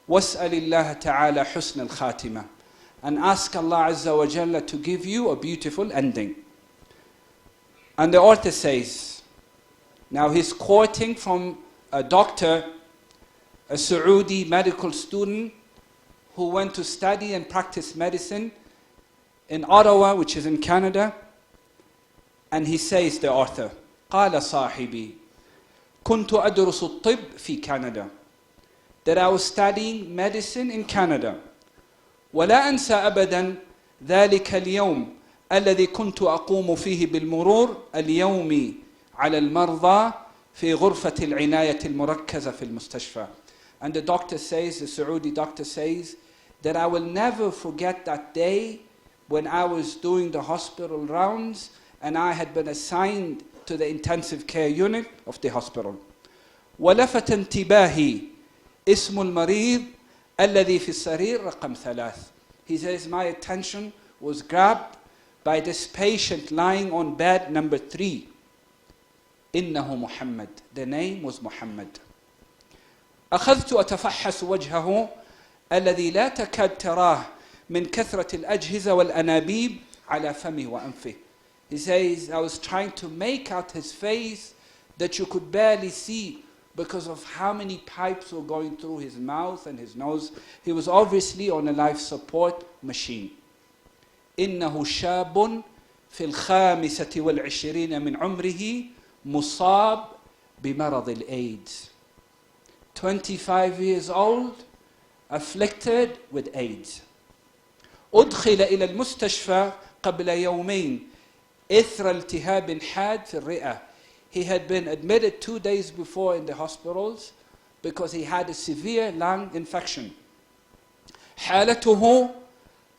واسأل الله تعالى حسن الخاتمة, and ask Allah Azza wa Jalla to give you a beautiful ending. And the author says, now he's quoting from a doctor, a Saudi medical student who went to study and practice medicine in Ottawa, which is in Canada. And he says, the author, قال صاحبي كنت أدرس الطب في Canada, that I was studying medicine in Canada. ولا أنسى أبدا ذلك اليوم الذي كنت أقوم فيه بالمرور اليومي على المرضى في غرفة العناية المركزة في المستشفى. And the doctor says, the Saudi doctor says, that I will never forget that day when I was doing the hospital rounds and I had been assigned to the intensive care unit of the hospital. ولفت انتباهي اسم المريض الذي في السرير رقم 3. He says, my attention was grabbed by this patient lying on bed number 3. إنه محمد. The name was Muhammad. أخذت أتفحص وجهه الذي لا تكاد تراه من كثرة الأجهزة والأنابيب على فمه وأنفه. He says, I was trying to make out his face that you could barely see because of how many pipes were going through his mouth and his nose. He was obviously on a life support machine. إنه شاب في 25 من عمره مصاب بمرض الإيدز. 25 years old, afflicted with AIDS. أدخل إلى المستشفى قبل يومين إثر التهاب حاد في الرئة. He had been admitted 2 days before in the hospitals because he had a severe lung infection. حالته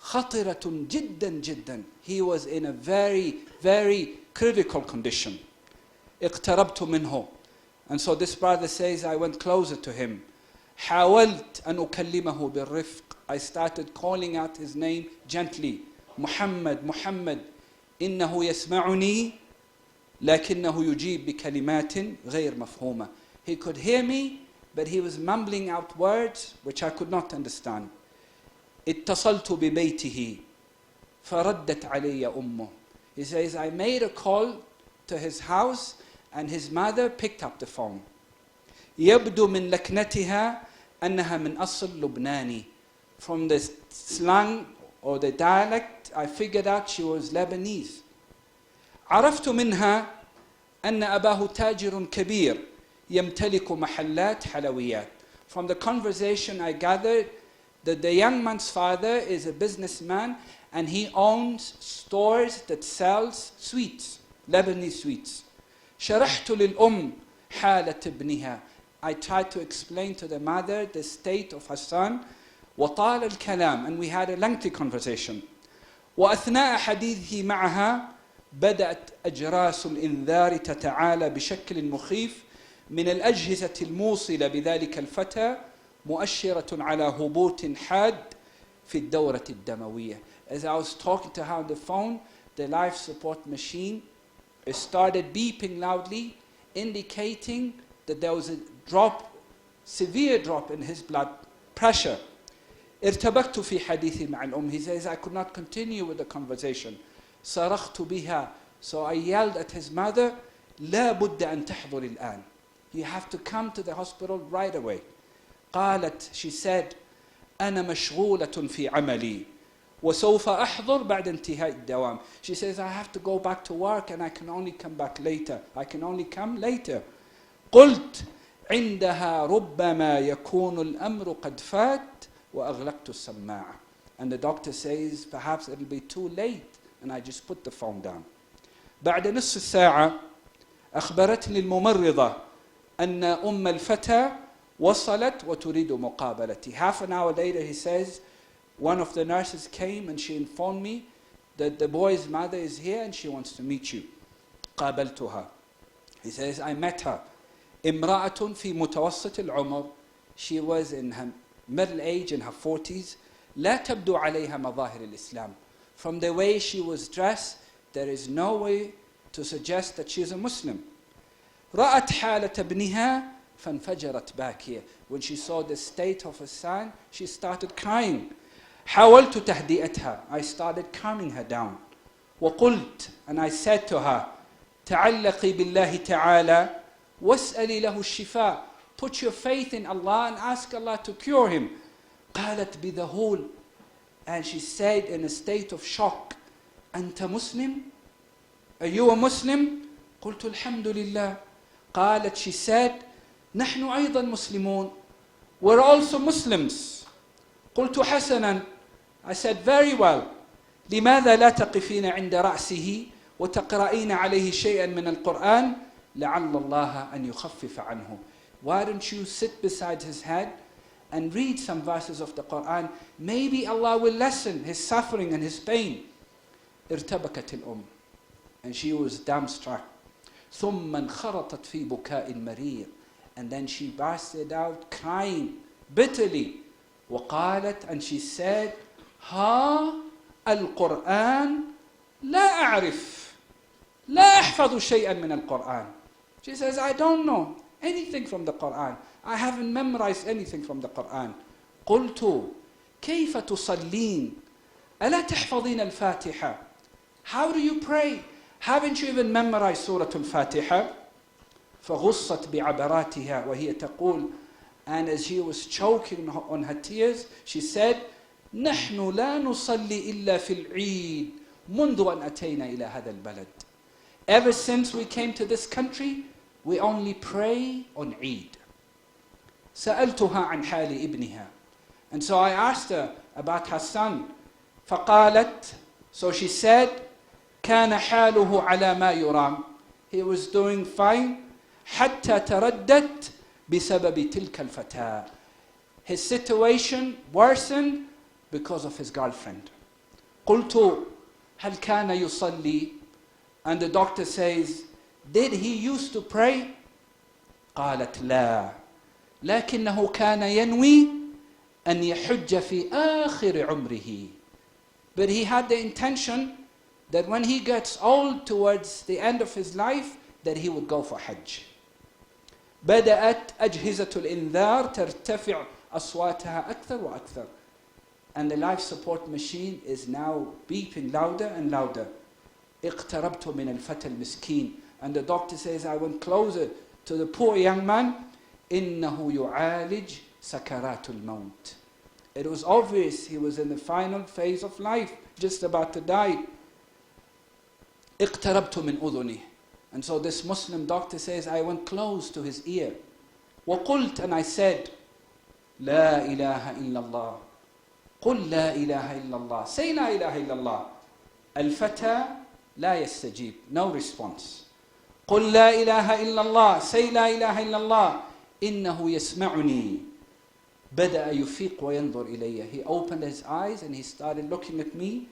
خطرة جدا جدا. He was in a very, very critical condition. اقتربت منه. And so this brother says, I went closer to him. حاولت أن أكلمه بالرفق. I started calling out his name gently. محمد محمد إنه يسمعني لكنه يجيب بكلمات غير مفهومة. He could hear me, but he was mumbling out words which I could not understand. اتصلت ببيته فردت علي أمه. He says, I made a call to his house and his mother picked up the phone. يبدو من لكنتها أنها من أصل لبناني. From the slang or the dialect, I figured out she was Lebanese. عرفت منها أن أباه تاجر كبير يمتلك محلات حلويات. From the conversation I gathered that the young man's father is a businessman and he owns stores that sells sweets, Lebanese sweets. شرحت للأم حالة ابنها. I tried to explain to the mother the state of her son. وطال الكلام, and we had a lengthy conversation. وأثناء حديثه معها بدأت أجراس الإنذار تتعالى بشكل مخيف من الأجهزة الموصلة بذلك الفتى مؤشرة على هبوط حاد في الدورة الدموية. As I was talking to her on the phone, the life support machine started beeping loudly, indicating that there was a drop, severe drop in his blood pressure. ارتبكت في حديثي مع الأم. He says, I could not continue with the conversation. صرخت بها. So I yelled at his mother, لا بد أن تحضر الآن. You have to come to the hospital right away. قالت, she said, أنا مشغولة في عملي وسوف أحضر بعد انتهاء الدوام. She says, I have to go back to work and I can only come back later. I can only come later. قلت عندها ربما يكون الأمر قد فات وأغلقت السماعة. And the doctor says, perhaps it'll be too late. And I just put the phone down. بعد نصف ساعة أخبرتني الممرضة أن أم الفتى وصلت وتريد مقابلتي. Half an hour later, he says, one of the nurses came and she informed me that the boy's mother is here and she wants to meet you. قابلتها. He says, I met her. امرأة في متوسط العمر. She was in her middle age, in her 40s. لا تبدو عليها مظاهر الإسلام. From the way she was dressed, there is no way to suggest that she is a Muslim. رأت حالة ابنها فانفجرت باكية. When she saw the state of her son, she started crying. حاولت تهدئتها. I started calming her down. وقلت, and I said to her, تعلقي بالله تعالى واسألي له الشفاء. Put your faith in Allah and ask Allah to cure him. قالت بذهول, and she said in a state of shock, أنت مسلم? Are you a Muslim? قلت الحمد لله. قالت, she said, نحن أيضا مسلمون. We're also Muslims. قلت حسنا. I said, very well. لماذا لا تقفين عند رأسه وتقرأين عليه شيئا من القرآن لعل الله أن يخفف عنه. Why don't you sit beside his head and read some verses of the Quran? Maybe Allah will lessen his suffering and his pain. ارتبكت الأم, and she was dumbstruck. ثم انخرطت في بكاء مرير, and then she bursted out crying bitterly. وقالت, and she said, ها القرآن لا أعرف لا أحفظ شيئا من القرآن. She says, I don't know anything from the Quran. I haven't memorized anything from the Quran. قلت كيف تصلين ألا تحفظين الفاتحة? How do you pray? Haven't you even memorized Surah Al-Fatiha? فغصت بعبراتها وهي تقول, and as she was choking on her tears, she said, نحن لا نصلي إلا في العيد منذ أن أتينا إلى هذا البلد. Ever since we came to this country, we only pray on Eid. سألتها عن حال ابنها. And so I asked her about her son. فقالت, so she said, كان حاله على ما يرام. He was doing fine. حتى تردت بسبب تلك الفتاة. His situation worsened because of his girlfriend. قلت هل كان يصلي? And the doctor says, did he used to pray? قالت لا لكنه كان ينوي أن يحج في آخر عمره. But he had the intention that when he gets old towards the end of his life, that he would go for Hajj. بدأت أجهزة الإنذار ترتفع أصواتها أكثر وأكثر. And the life support machine is now beeping louder and louder. اقتربت من الفتى المسكين. And the doctor says, I went closer to the poor young man. إنه يعالج سكرات الموت. It was obvious he was in the final phase of life, just about to die. اقتربت من أذنه. And so this Muslim doctor says, I went close to his ear. وقلت, and I said, لا إله إلا الله. قل لا إله إلا الله. Say لا إله إلا الله. الفتى لا يستجيب. No response. قل لا إله إلا الله. Say لا إله إلا الله. إنه يسمعني. بدأ يفيق وينظر إلي. He opened his eyes and he started looking at me.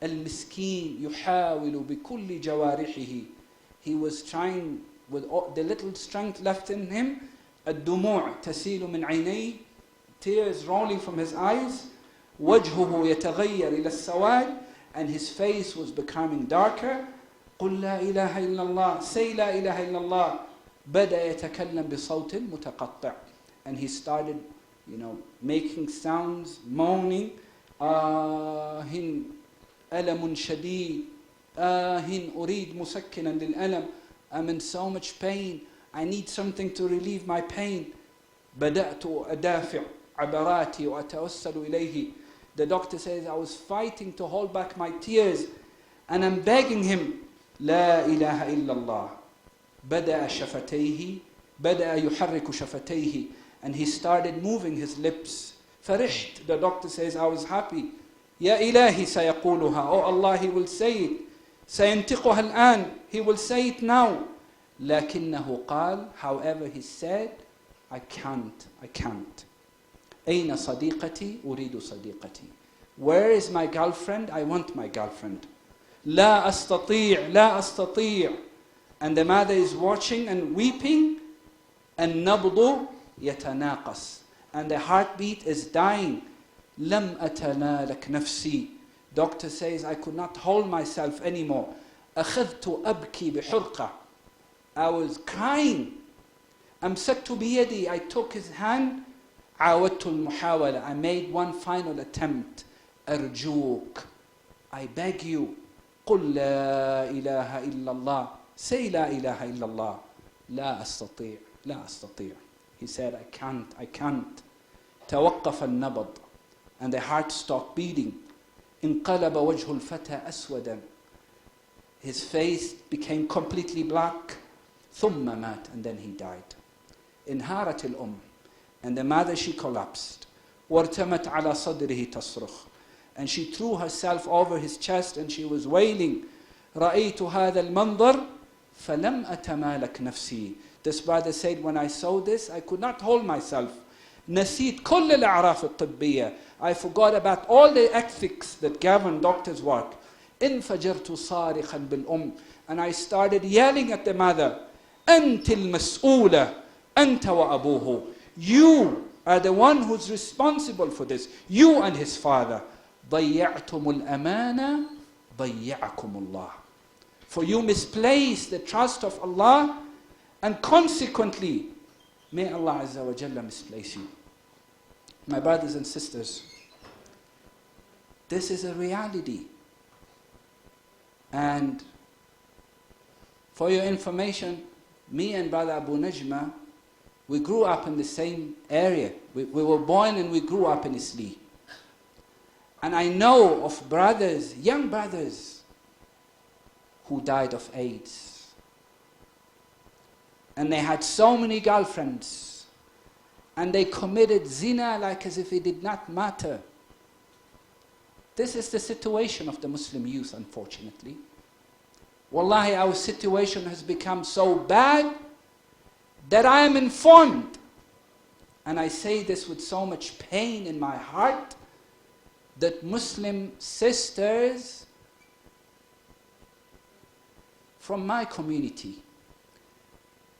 المسكين يحاول بكل جوارحه. He was trying with all the little strength left in him. الدموع تسيل من عينيه. Tears rolling from his eyes. وجهه يتغير إلى السواد, and his face was becoming darker. قل لا إله إلا الله. Say لا إله إلا الله. بدأ يتكلم بصوت متقطع. And he started, making sounds, moaning. آه ألم شديد. آه أريد مسكنا للألم. I'm in so much pain. I need something to relieve my pain. بدأت أدافع عبراتي وأتوسل إليه. The doctor says, I was fighting to hold back my tears, and I'm begging him, لا إله إلا الله. بدأ شفتيه, بدأ يحرك شفتيه, and he started moving his lips. فرحت, the doctor says, I was happy. يا إلهي سيقولها. Oh Allah, he will say it. سينطقها الآن. He will say it now. لكنه قال, however he said, I can't. أين صديقتي؟ أريد صديقتي. Where is my girlfriend? I want my girlfriend. لا أستطيع. And the mother is watching and weeping. النبض يتناقص. And the heartbeat is dying. لم أتمالك نفسي. Doctor says, I could not hold myself anymore. أخذت أبكي بحرقة. I was crying. أمسكت بيدي, I took his hand. عاودت المحاولة, I made one final attempt. أرجوك, I beg you. قل لا إله إلا الله. Say لا إله إلا الله. لا أستطيع, لا أستطيع. He said, I can't. توقف النبض. And the heart stopped beating. انقلب وجه الفتى أسودا. His face became completely black. ثم مات, and then he died. انهارت الأم, and the mother, she collapsed. وارتمت على صدره تصرخ, and she threw herself over his chest and she was wailing. رأيت هذا المنظر فلم أتمالك نفسي. This brother said, when I saw this, I could not hold myself. نسيت كل الأعراف الطبية. I forgot about all the ethics that govern doctors' work. انفجرت صارخا بالأم, and I started yelling at the mother. أنت المسؤولة, أنت وأبوه. You are the one who's responsible for this. You and his father. ضيعتم الأمانة ضيعكم الله. For you misplaced the trust of Allah, and consequently, may Allah Azza wa Jalla misplace you. My brothers and sisters, this is a reality. And for your information, me and Brother Abu Najma, we grew up in the same area. We were born and we grew up in Isli. And I know of brothers, young brothers, who died of AIDS. And they had so many girlfriends. And they committed zina like as if it did not matter. This is the situation of the Muslim youth, unfortunately. Wallahi, our situation has become so bad that I am informed, and I say this with so much pain in my heart, that Muslim sisters from my community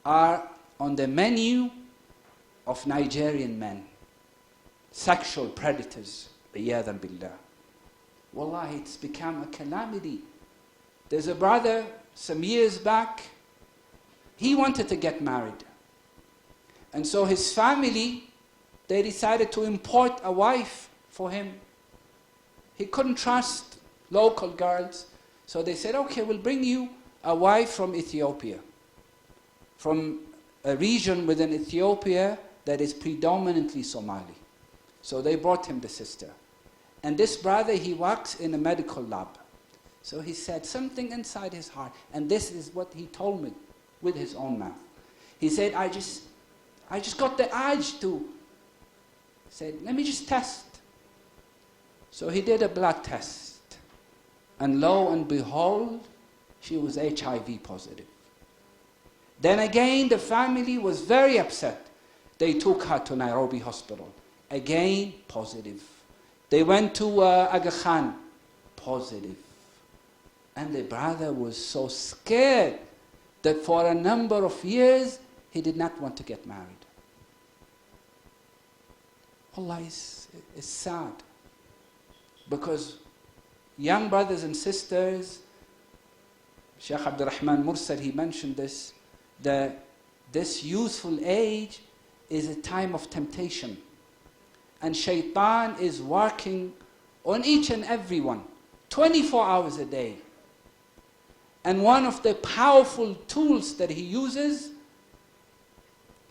are on the menu of Nigerian men, sexual predators, iyadhan billah. Wallahi, it's become a calamity. There's a brother, some years back, he wanted to get married. And so his family, they decided to import a wife for him. He couldn't trust local girls, so they said, okay, we'll bring you a wife from Ethiopia, from a region within Ethiopia that is predominantly Somali. So they brought him the sister. And this brother, he works in a medical lab. So he said something inside his heart, and this is what he told me with his own mouth. He said, I just got the urge to, said, let me just test. So he did a blood test, and lo and behold, she was HIV positive. Then again, the family was very upset. They took her to Nairobi hospital. Again, positive. They went to Aga Khan, positive. And the brother was so scared that for a number of years, he did not want to get married. Allah is sad. Because young brothers and sisters, Shaykh Abdul Rahman Mursal, he mentioned this, that this youthful age is a time of temptation. And shaitan is working on each and every one, 24 hours a day. And one of the powerful tools that he uses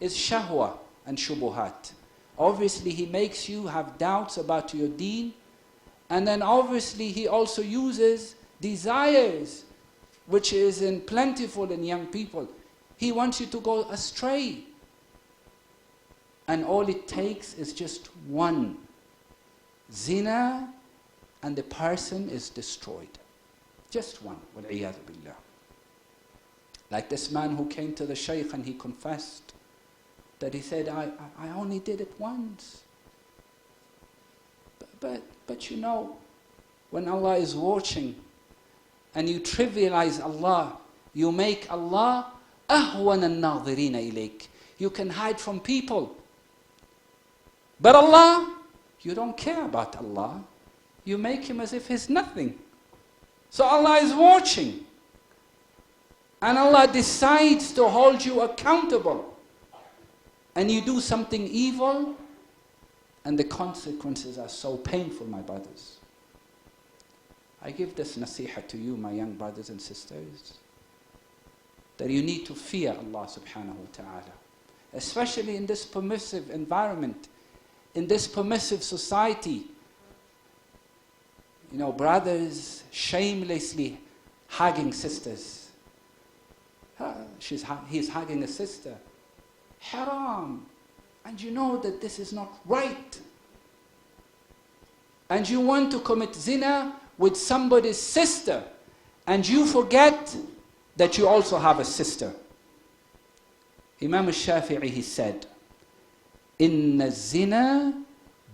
is shahwa and shubuhat. Obviously, he makes you have doubts about your deen. And then obviously, he also uses desires, which is plentiful in young people. He wants you to go astray. And all it takes is just one zina, and the person is destroyed. Just one. Wal-iyadhu billah. Like this man who came to the shaykh and he confessed that he said, I only did it once. But you know, when Allah is watching and you trivialize Allah, you make Allah ahwan al-nadhirina ilayk. You can hide from people. But Allah, you don't care about Allah. You make him as if he's nothing. So Allah is watching. And Allah decides to hold you accountable. and you do something evil, and the consequences are so painful, my brothers. I give this nasiha to you, my young brothers and sisters, that you need to fear Allah subhanahu wa ta'ala, especially in this permissive environment, in this permissive society. You know, brothers shamelessly hugging sisters. He's hugging a sister. Haram. And you know that this is not right. And you want to commit zina with somebody's sister, and you forget that you also have a sister. Imam al-Shafi'i, he said, Inna zina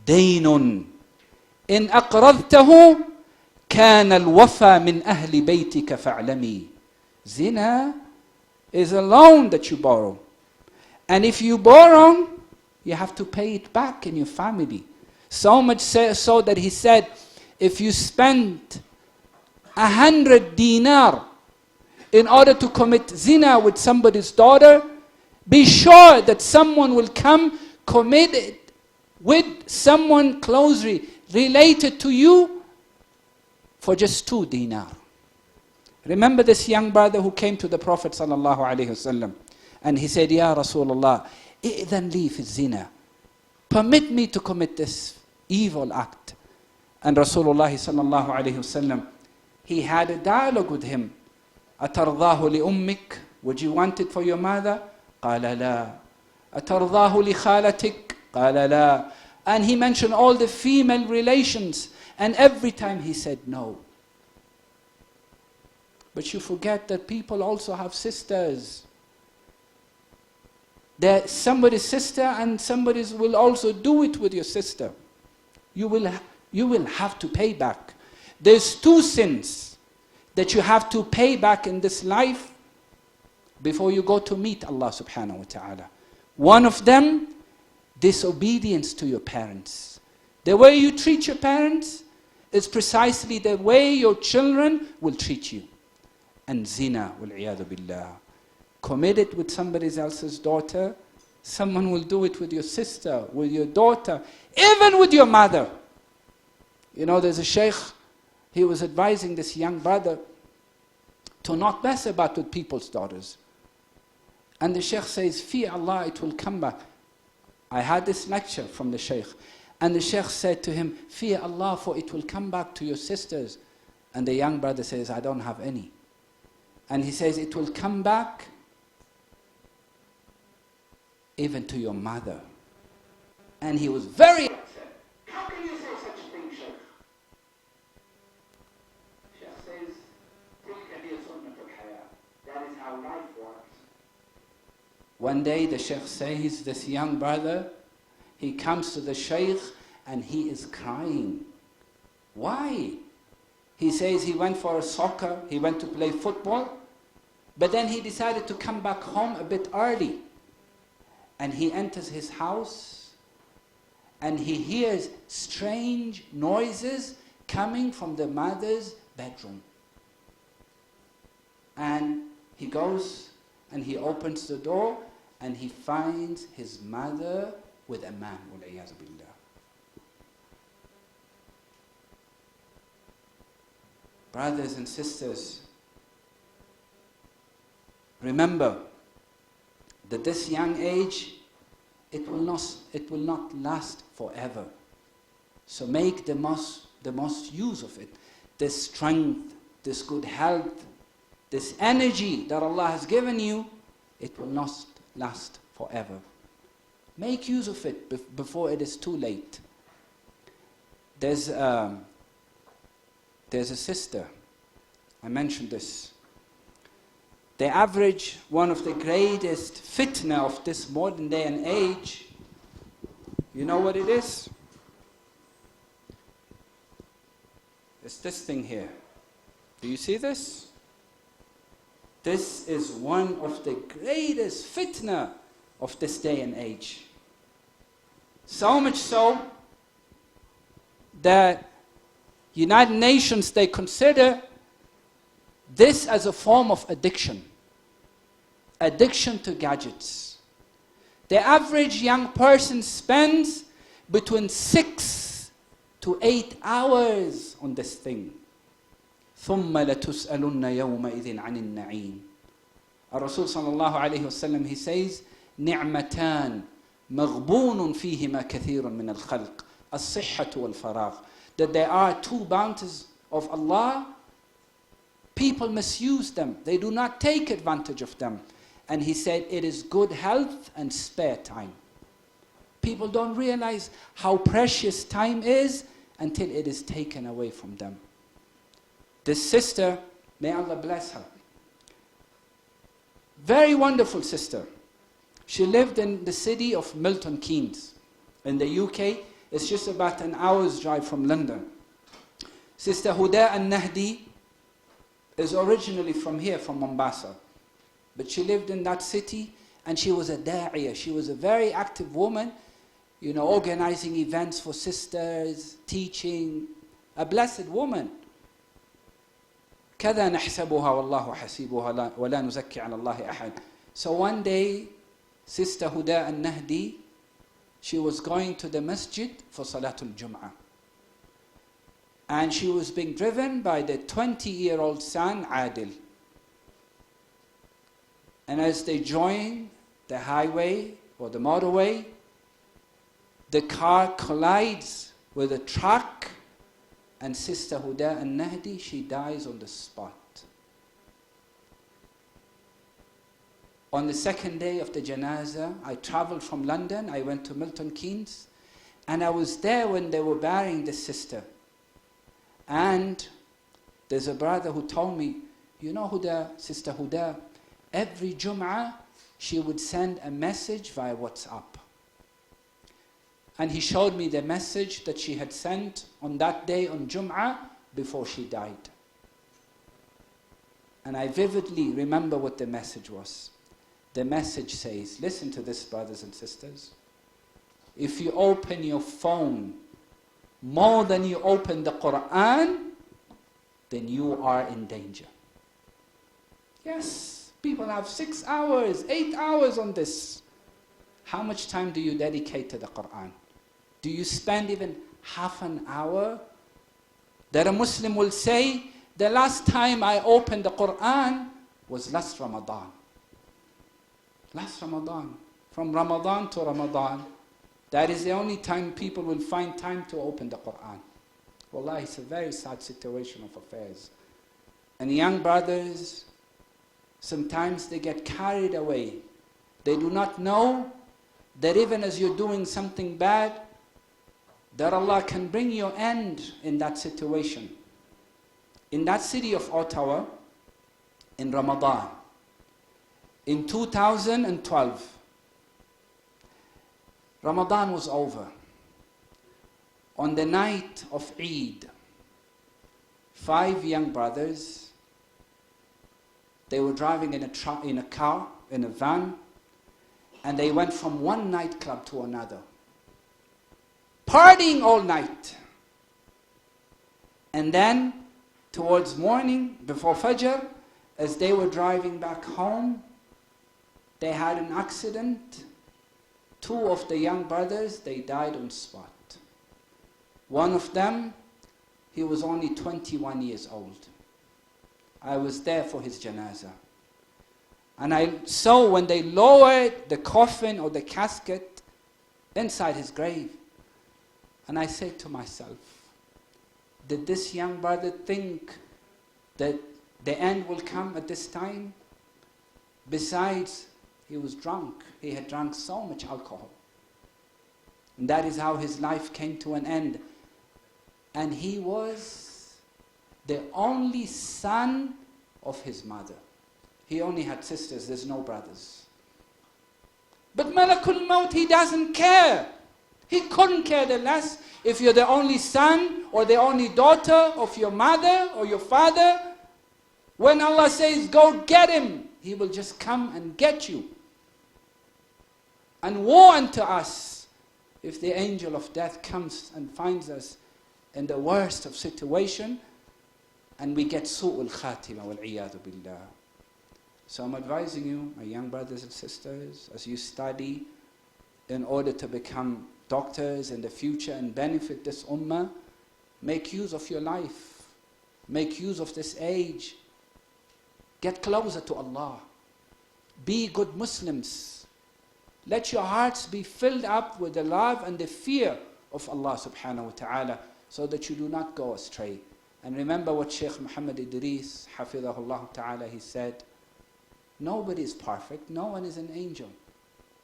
daynun in aqradtahu kana al-wafa min ahli baytika fa'lami. Zina is a loan that you borrow. And if you borrow, you have to pay it back in your family. So much so that he said, if you spend 100 dinar in order to commit zina with somebody's daughter, be sure that someone will come commit it with someone closely related to you for just 2 dinar. Remember this young brother who came to the Prophet sallallahu alaihi wasallam, and he said, Ya Rasulullah, i'dhan li fi zina. Permit me to commit this evil act. And Rasulullah sallallahu alaihi wasallam, he had a dialogue with him. أترضاه لأمك? Would you want it for your mother? قال لا. أترضاه لخالتك? قال لا. And he mentioned all the female relations, and every time he said no. But you forget that people also have sisters. That somebody's sister, and somebody's will also do it with your sister. You will have to pay back. There's 2 sins that you have to pay back in this life before you go to meet Allah subhanahu wa ta'ala. One of them, disobedience to your parents. The way you treat your parents is precisely the way your children will treat you. And zina, wal-'iyadhu billah. Commit it with somebody else's daughter. Someone will do it with your sister, with your daughter, even with your mother. You know, there's a sheikh, he was advising this young brother to not mess about with people's daughters. And the sheikh says, fear Allah, it will come back. I had this lecture from the sheikh, and the sheikh said to him, fear Allah, for it will come back to your sisters. And the young brother says, I don't have any. And he says, it will come back even to your mother. And he was very upset. How can you say such a thing, Sheikh? Sheikh says, that is how life works. One day the Sheikh says, this young brother, he comes to the Sheikh and he is crying. Why? He says he went for a soccer, he went to play football, but then he decided to come back home a bit early. And he enters his house and he hears strange noises coming from the mother's bedroom. And he goes and he opens the door and he finds his mother with a man. وَالْعِيَاذُ بِاللَّهِ. Brothers and sisters, remember that this young age, it will not last forever. So make the most use of it. This strength, this good health, this energy that Allah has given you, it will not last forever. Make use of it before it is too late. There's a sister, I mentioned this. The average, one of the greatest fitna of this modern day and age, you know what it is? It's this thing here. Do you see this? This is one of the greatest fitna of this day and age. So much so that United Nations, they consider this as a form of addiction. Addiction to gadgets. The average young person spends between 6 to 8 hours on this thing. ثُمَّ لَتُسْأَلُنَّ يَوْمَئِذٍ عَنِ النَّعِيمِ. Rasul sallallahu alayhi wasallam, he says, نِعْمَتَانِ مَغْبُونٌ فِيهِمَا كَثِيرٌ مِنَ الْخَلْقِ الصِّحَّةُ وَالْفَرَاغِ. That there are two bounties of Allah. People misuse them. They do not take advantage of them. And he said, it is good health and spare time. People don't realize how precious time is until it is taken away from them. This sister, may Allah bless her, very wonderful sister. She lived in the city of Milton Keynes in the UK. It's just about an hour's drive from London. Sister Huda al-Nahdi is originally from here, from Mombasa. But she lived in that city and she was a da'iyah. She was a very active woman, you know, organizing events for sisters, teaching. A blessed woman. كذا نحسبها والله حسيبها ولا نزكي على الله أحد. So one day, Sister Huda al-Nahdi, she was going to the masjid for Salatul Jum'ah. And she was being driven by the 20-year-old son, Adil. And as they joined the highway or the motorway, the car collides with a truck, and Sister Huda al-Nahdi, she dies on the spot. On the second day of the janazah, I traveled from London, I went to Milton Keynes, and I was there when they were burying the sister. And there's a brother who told me, you know Huda, Sister Huda, every Jum'ah, she would send a message via WhatsApp. And he showed me the message that she had sent on that day on Jum'ah before she died. And I vividly remember what the message was. The message says, listen to this, brothers and sisters. If you open your phone more than you open the Quran, then you are in danger. Yes, people have 6 hours, 8 hours on this. How much time do you dedicate to the Quran? Do you spend even half an hour? That a Muslim will say, the last time I opened the Quran was last Ramadan. Last Ramadan. From Ramadan to Ramadan. That is the only time people will find time to open the Quran. Wallahi, it's a very sad situation of affairs. And young brothers, sometimes they get carried away. They do not know that even as you're doing something bad, that Allah can bring your end in that situation. In that city of Ottawa, in Ramadan, in 2012, Ramadan was over. On the night of Eid, 5 young brothers, they were driving in a car, in a van, and they went from one nightclub to another, partying all night. And then, towards morning, before Fajr, as they were driving back home, they had an accident. 2 of the young brothers, they died on spot. One of them, he was only 21 years old. I was there for his janazah. And I saw when they lowered the coffin or the casket inside his grave. And I said to myself, did this young brother think that the end will come at this time? Besides, he was drunk. He had drunk so much alcohol. And that is how his life came to an end. And he was the only son of his mother. He only had sisters, there's no brothers. But Malakul Maut, he doesn't care. He couldn't care the less if you're the only son or the only daughter of your mother or your father. When Allah says, go get him, he will just come and get you. And woe unto us if the angel of death comes and finds us in the worst of situation and we get su'ul khatima wal iyadu billah. So I'm advising you, my young brothers and sisters, as you study in order to become doctors in the future and benefit this ummah, make use of your life. Make use of this age. Get closer to Allah. Be good Muslims. Let your hearts be filled up with the love and the fear of Allah subhanahu wa ta'ala, so that you do not go astray. And remember what Shaykh Muhammad Idris, hafidhahullah ta'ala, he said, nobody is perfect, no one is an angel.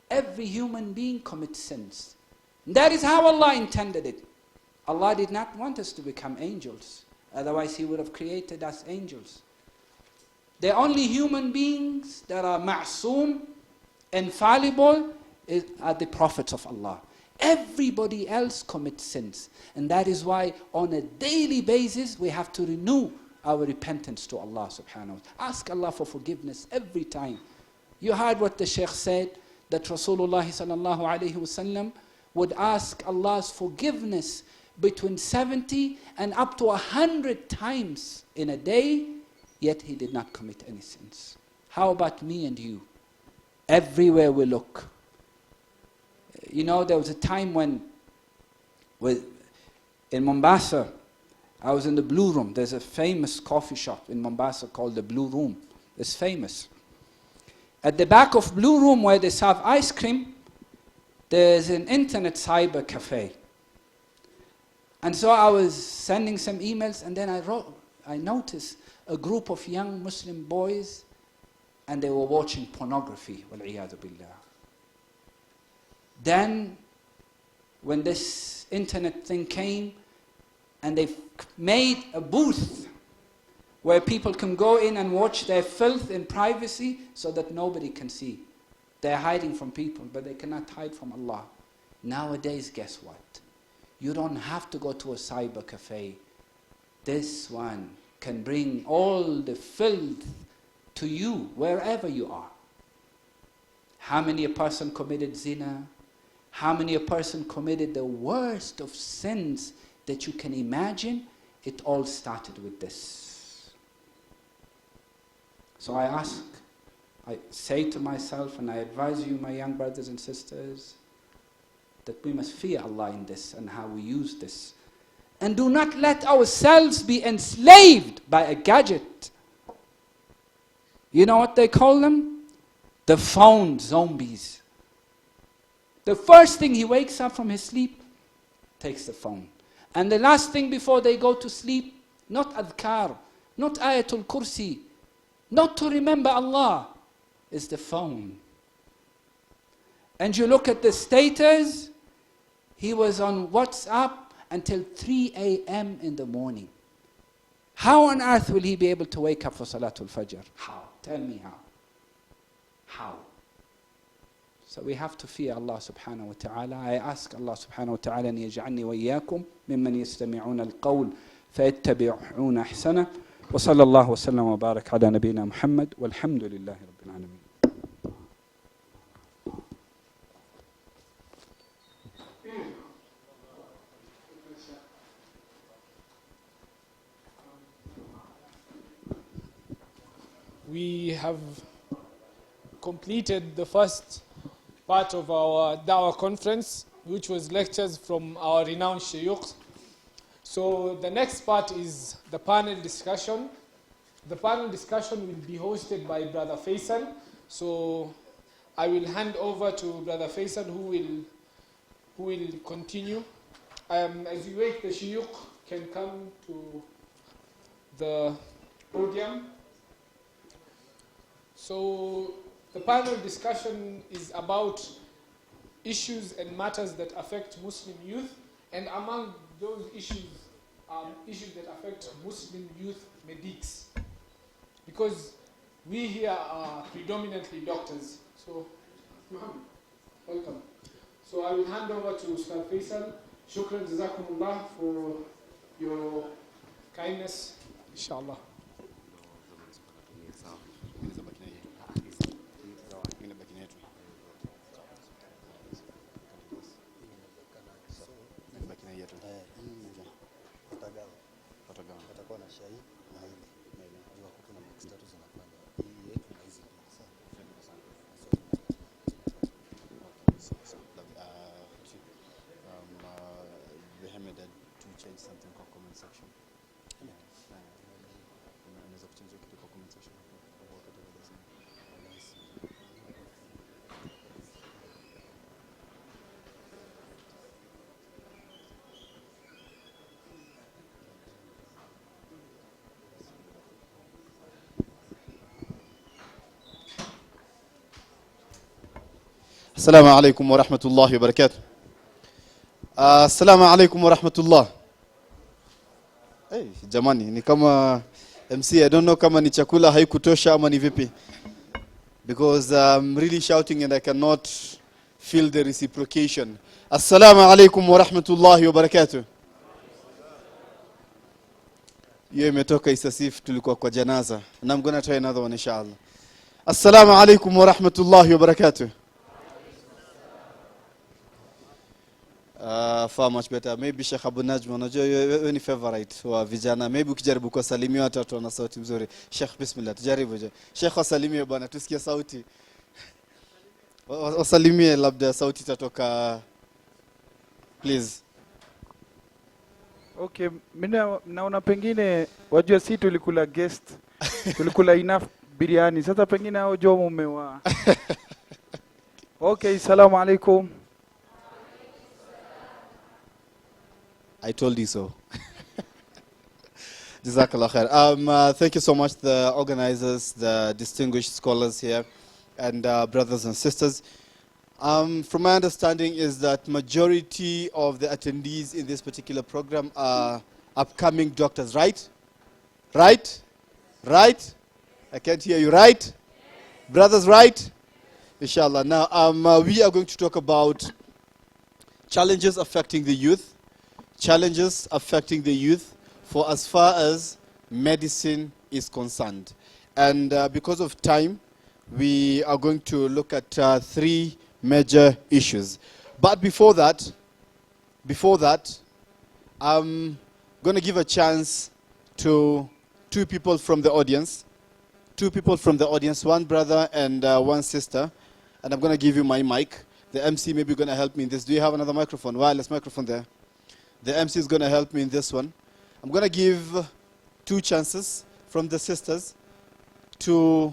Every human being commits sins. That is how Allah intended it. Allah did not want us to become angels. Otherwise He would have created us angels. The only human beings that are ma'soom, infallible, are the prophets of Allah. Everybody else commits sins. And that is why on a daily basis we have to renew our repentance to Allah subhanahu wa ta'ala. Ask Allah for forgiveness every time. You heard what the Shaykh said, that Rasulullah sallallahu alayhi wasallam would ask Allah's forgiveness between 70 and up to 100 times in a day, yet he did not commit any sins. How about me and you? Everywhere we look. You know, there was a time when, in Mombasa, I was in the Blue Room. There's a famous coffee shop in Mombasa called the Blue Room. It's famous. At the back of Blue Room, where they serve ice cream, there's an internet cyber cafe. And so I was sending some emails, and then I noticed a group of young Muslim boys, and they were watching pornography. Wal-'iyadhu billah. Then, when this internet thing came, and they made a booth where people can go in and watch their filth in privacy so that nobody can see. They're hiding from people, but they cannot hide from Allah. Nowadays, guess what? You don't have to go to a cyber cafe. This one can bring all the filth to you, wherever you are. How many a person committed zina? How many a person committed the worst of sins that you can imagine? It all started with this. So I say to myself, and I advise you, my young brothers and sisters, that we must fear Allah in this and how we use this. And do not let ourselves be enslaved by a gadget. You know what they call them? The phone zombies. The first thing he wakes up from his sleep, takes the phone. And the last thing before they go to sleep, not adhkar, not ayatul kursi, not to remember Allah, is the phone. And you look at the status, he was on WhatsApp until 3 a.m. in the morning. How on earth will he be able to wake up for Salatul Fajr? How? Tell me how. How? So we have to fear Allah subhanahu wa ta'ala. I ask Allah subhanahu wa ta'ala أن يجعلني وإياكم ممن يستمعون القول فيتبعون أحسنه وصلى الله وسلم وبارك على نبينا محمد والحمد لله رب العالمين. We have completed the first part of our Dawah conference, which was lectures from our renowned Shayukh. So the next part is the panel discussion. The panel discussion will be hosted by Brother Faisal. So I will hand over to Brother Faisal, who will continue. As you wait, the Shayukh can come to the podium. So the panel discussion is about issues and matters that affect Muslim youth, and among those issues are issues that affect Muslim youth medics, because we here are predominantly doctors. So, Muhammad, welcome. So I will hand over to Ustad Faisal. Shukran jazakumullah for your kindness, inshallah. something kwa comment section. Unaweza kuchangia kitu kwa comment section hapo wakati unasema. Assalamu alaikum wa rahmatullahi wa barakatuh. Assalamu alaikum wa rahmatullah. Hey, jamani, ni kama MC, I don't know kama ni chakula haikutosha ama ni vipi. Because I'm really shouting and I cannot feel the reciprocation. Assalamu alaikum wa rahmatullahi wa barakatuh. Hiyo imetoka Isasif, tulikuwa kwa janaza. And I'm going to try another one inshallah. Assalamu alaikum wa rahmatullahi wa barakatuh. Far much better. Maybe Sheikh Abu Najm, unajua wewe ni favorite wa vijana. Maybe ukijaribu kuwasalimia watu wana sauti nzuri. Sheikh, bismillah, tujaribu je. Sheikh, wasalimie bwana, tusikie sauti. Wasalimie, labda sauti itatoka. Please. Okay, mimi naona pengine wajua si tulikula guest. Tulikula enough biriani. Sasa pengine hao jomo umewa. Okay, salamu alaikum. I told you so. Jazakallah khair. Thank you so much, the organizers, the distinguished scholars here, and brothers and sisters. From my understanding is that majority of the attendees in this particular program are upcoming doctors, right? Right? Right? I can't hear you, right? Brothers, right? Inshallah. Now, we are going to talk about challenges affecting the youth. Challenges affecting the youth for as far as medicine is concerned. And because of time, we are going to look at 3 major issues. But before that, I'm going to give a chance to 2 people from the audience. 2 people from the audience, 1 brother and 1 sister. And I'm going to give you my mic. The MC may be going to help me in this. Do you have another microphone? Wireless microphone there? The MC is going to help me in this one. I'm going to give 2 chances from the sisters to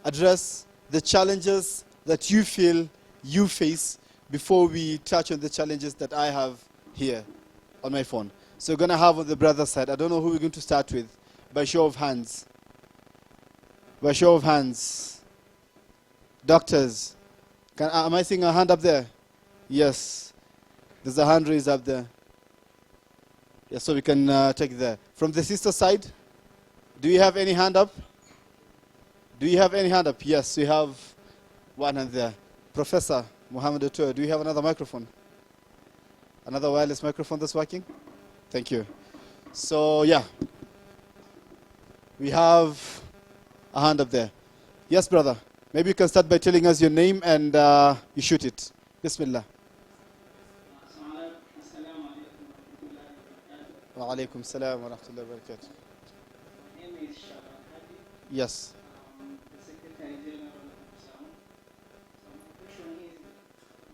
address the challenges that you feel you face before we touch on the challenges that I have here on my phone. So we're going to have on the brother side. I don't know who we're going to start with. By show of hands. By show of hands. Doctors. Am I seeing a hand up there? Yes. There's a hand raised up there. Yeah, so we can take there. From the sister side, do you have any hand up? Do you have any hand up? Yes, we have 1 hand there. Professor Muhammad Otur, do you have another microphone? Another wireless microphone that's working? Thank you. So, yeah. We have a hand up there. Yes, brother. Maybe you can start by telling us your name and you shoot it. Bismillah. Wa alaikum salam wa rahmatullahi wa barakatuh. My name is Shaban Hadi. Yes. The Secretary General of MSAUN. So my question is,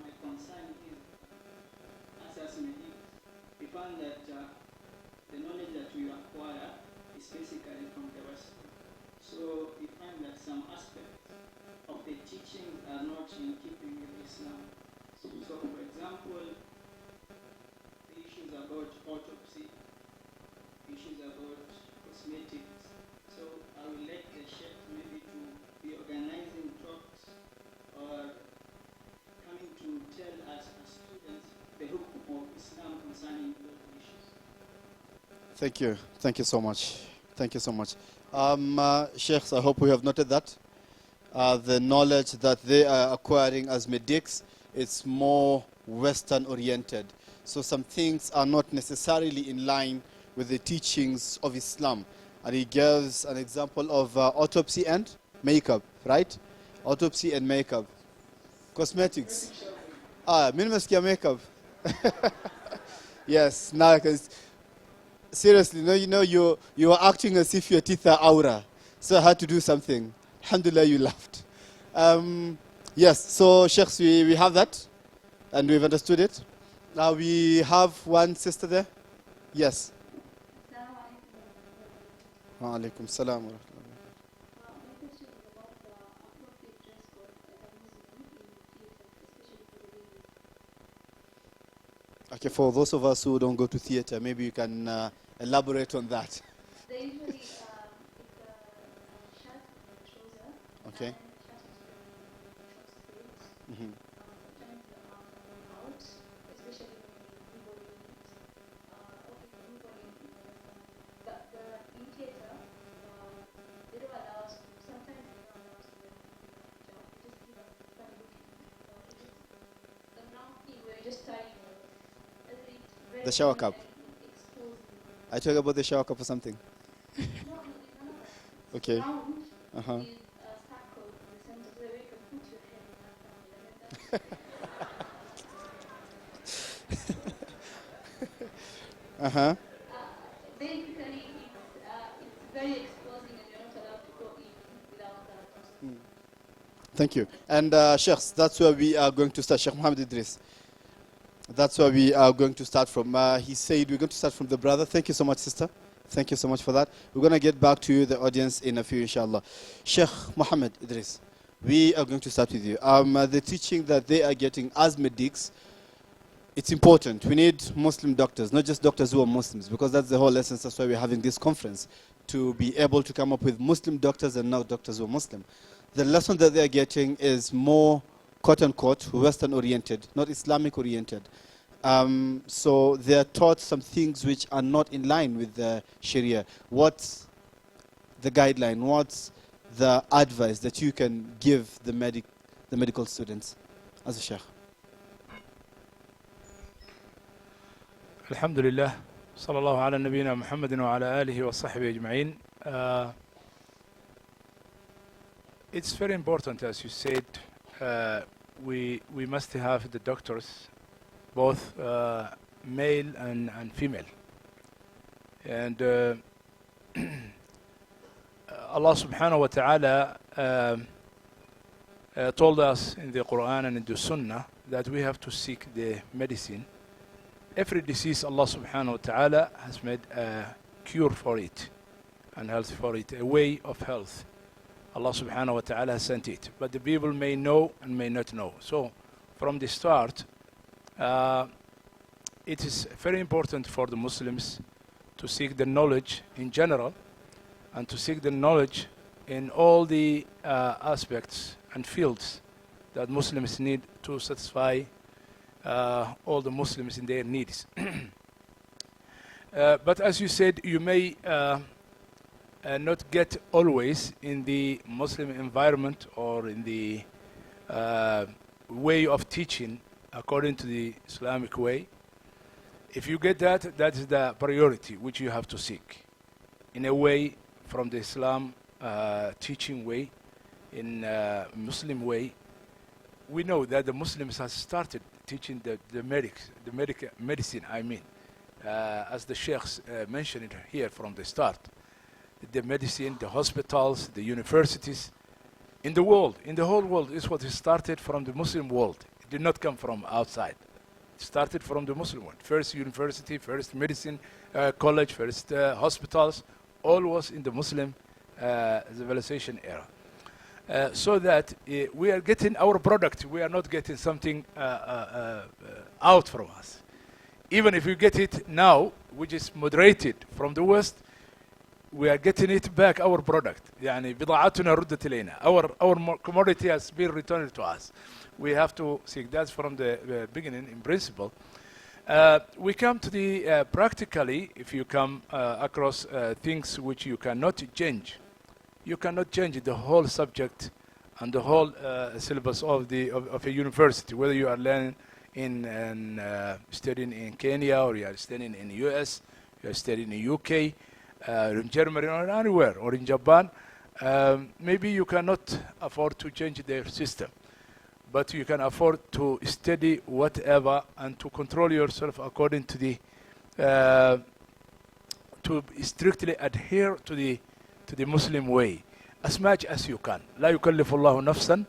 my concern is, as medics, we found that the knowledge that we acquire is basically from the West. So we find that some aspects of the teachings are not in keeping with Islam. So for example, the issues about autopsy, issues about cosmetics. So I would like the Sheikh maybe to be organizing talks or coming to tell us as students the hukum of Islam concerning those issues. Thank you. Thank you so much. Thank you so much. Sheikhs, I hope we have noted that. The knowledge that they are acquiring as medics, it's more Western oriented. So some things are not necessarily in line with the teachings of Islam. And he gives an example of autopsy and makeup, right? Autopsy and makeup. Cosmetics. Minimum makeup. Yes, now I can. Seriously, you are acting as if your teeth are aura. So I had to do something. Alhamdulillah, you laughed. Yes, so Sheikhs, we have that. And we've understood it. Now we have 1 sister there. Yes. Wa alaikum salam wa rahmatullah. My question is about the appropriate dress code as a Muslim in theatre, especially for the ladies. Okay, for those of us who don't go to theater, maybe you can elaborate on that. They usually it's a shirt and a trouser. Okay. And the shirt is very short sleeves. Mhm. Sometimes the arms are out, especially when we go in. Okay, for we go in, but in theatre, they don't allow us to. Sometimes they don't allow us to wear hijab. They just give us funny looking. It is the brown thing where you just tie your. The shower cap. I talk about the shower cup or something. Okay. Uh-huh. Uh-huh. Basically, it's very exposing and you're not allowed to go in without that. Thank you. And Sheikhs, that's where we are going to start. Sheikh Muhammad Idris. That's where we are going to start from. He said we're going to start from the brother. Thank you so much, sister. Thank you so much for that. We're going to get back to you, the audience, in a few, inshallah. Sheikh Muhammad Idris, we are going to start with you. The teaching that they are getting as medics, it's important. We need Muslim doctors, not just doctors who are Muslims, because that's the whole essence. That's why we're having this conference, to be able to come up with Muslim doctors and not doctors who are Muslim. The lesson that they are getting is more quote-unquote Western-oriented, not Islamic-oriented. So they are taught some things which are not in line with the Sharia. What's the guideline? What's the advice that you can give the medical students as a sheikh? Alhamdulillah. Sallallahu ala nabina Muhammadin wa ala alihi wa sahbihi ajma'in. It's very important, as you said, we must have the doctors, both male and female. And Allah subhanahu wa ta'ala told us in the Quran and in the Sunnah that we have to seek the medicine. Every disease, Allah subhanahu wa ta'ala has made a cure for it and health for it, a way of health. Allah subhanahu wa ta'ala has sent it. But the people may know and may not know. So from the start, it is very important for the Muslims to seek the knowledge in general and to seek the knowledge in all the aspects and fields that Muslims need to satisfy all the Muslims in their needs. But as you said, you may not get always in the Muslim environment or in the way of teaching according to the Islamic way. If you get that, that is the priority which you have to seek. In a way, from the Islam teaching way, in Muslim way, we know that the Muslims have started teaching the medicine, I mean, as the sheikhs mentioned it here from the start. The medicine, the hospitals, the universities, in the world, in the whole world, is what is started from the Muslim world. It did not come from outside. It started from the Muslim world. First university, first medicine college, first hospitals, all was in the Muslim civilization era. So that we are getting our product, we are not getting something out from us. Even if you get it now, which is moderated from the West, we are getting it back, our product. يعني بضاعتنا ردت إلينا. Our commodity has been returned to us. We have to seek that from the beginning in principle. We come to the practically, if you come across things which you cannot change. You cannot change the whole subject and the whole syllabus of a university, whether you are learning studying in Kenya or you are studying in the US, you are studying in the UK, in Germany or anywhere, or in Japan. Maybe you cannot afford to change their system, but you can afford to study whatever and to control yourself according to the to strictly adhere to the Muslim way as much as you can. لا يكلف الله نفسا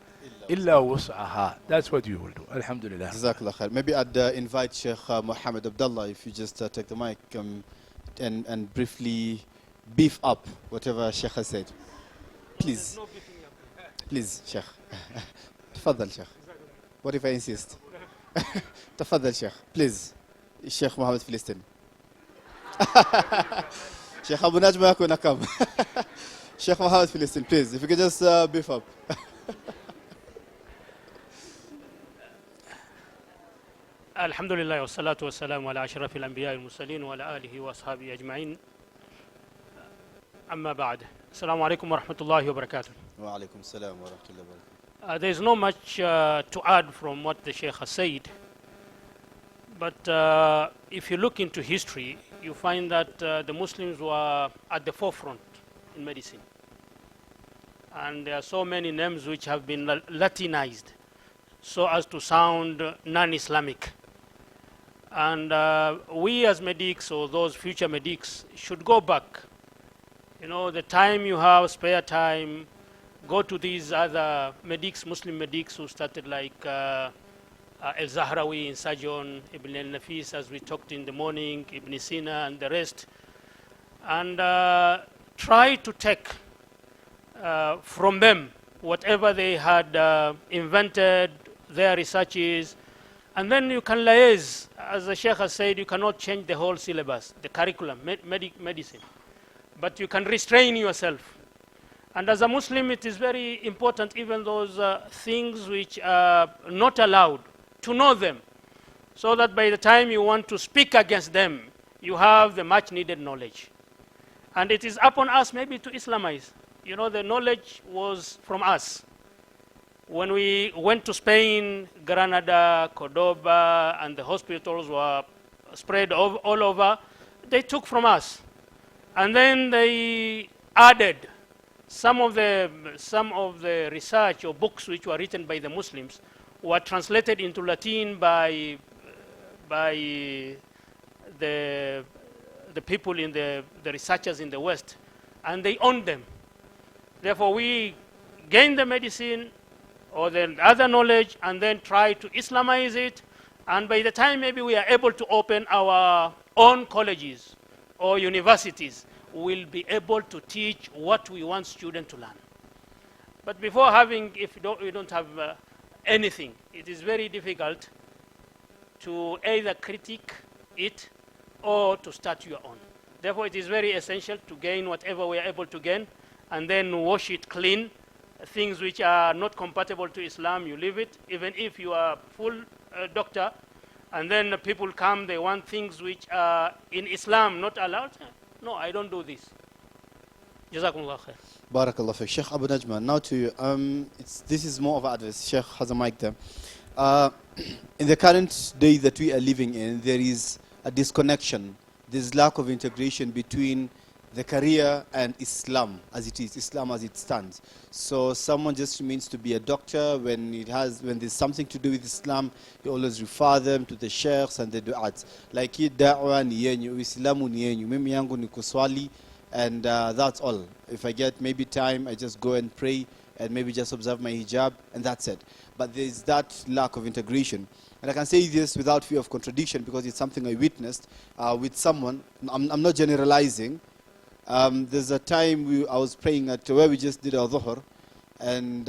إلا وسعها. That's what you will do. Alhamdulillah. Jazakallah khair. Maybe I'd invite Sheikh Muhammad Abdullah, if you just take the mic and briefly beef up whatever Sheikh has said. Please. Please, Sheikh. Tafadhal, Sheikh. What if I insist? Tafadhal, Sheikh. Please. Sheikh Mohammed Filistin. Sheikh Abu Najma yako nakam. Sheikh Mohammed Filistin, please. If you could just beef up. الحمد لله والصلاة والسلام على أشرف الأنبياء والمرسلين وعلى آله وأصحابه أجمعين. أما بعد. السلام عليكم ورحمة الله وبركاته. وعليكم السلام ورحمة الله وبركاته. There is not much to add from what the Sheikh has said. But if you look into history, you find that the Muslims were at the forefront in medicine. And there are so many names which have been Latinized so as to sound non-Islamic. And we as medics, or those future medics, should go back. You know, the time you have, spare time, go to these other medics, Muslim medics who started like Al-Zahrawi in Sajon, Ibn al-Nafis, as we talked in the morning, Ibn Sina and the rest, and try to take from them whatever they had invented, their researches, and then you can liaise. As the Sheikh has said, you cannot change the whole syllabus, the curriculum, medicine, but you can restrain yourself. And as a Muslim, it is very important, even those things which are not allowed, to know them, so that by the time you want to speak against them, you have the much needed knowledge. And it is upon us maybe to Islamize. You know, the knowledge was from us. When we went to Spain, Granada, Cordoba, and the hospitals were spread all over, they took from us. And then they added some of the research or books which were written by the Muslims were translated into Latin by the people in the researchers in the West, and they owned them. Therefore, we gain the medicine or the other knowledge and then try to Islamize it, and by the time maybe we are able to open our own colleges or universities, we'll be able to teach what we want students to learn. But before having, if we don't have anything, it is very difficult to either critique it or to start your own. Therefore, it is very essential to gain whatever we are able to gain and then wash it clean. Things which are not compatible to Islam, you leave it, even if you are full doctor, and then people come, they want things which are in Islam not allowed. No, I don't do this. Jazakumullah khair. Barakallah fi. Sheikh Abu Najma, now to you. This is more of advice. Sheikh has a mic there. In the current day that we are living in, there is a disconnection. There's lack of integration between the career and Islam as it is, Islam as it stands. So someone just means to be a doctor when there's something to do with Islam, you always refer them to the sheikhs and the du'ats. Like da'wa ni yenyu, Islamu ni yenyu, mimi yangu ni kuswali, and that's all. If I get maybe time, I just go and pray and maybe just observe my hijab, and that's it. But there's that lack of integration. And I can say this without fear of contradiction because it's something I witnessed with someone. I'm not generalizing. There's a time I was praying at where we just did our dhuhr, and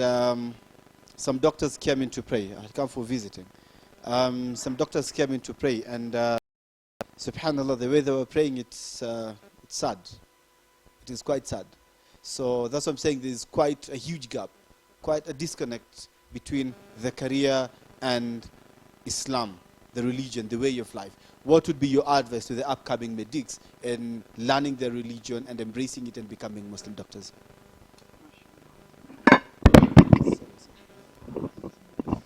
some doctors came in to pray. I had come for visiting. Some doctors came in to pray, and subhanallah, the way they were praying, it's sad. It is quite sad. So that's what I'm saying. There's quite a huge gap, quite a disconnect between the career and Islam, the religion, the way of life. What would be your advice to the upcoming medics in learning their religion and embracing it and becoming Muslim doctors?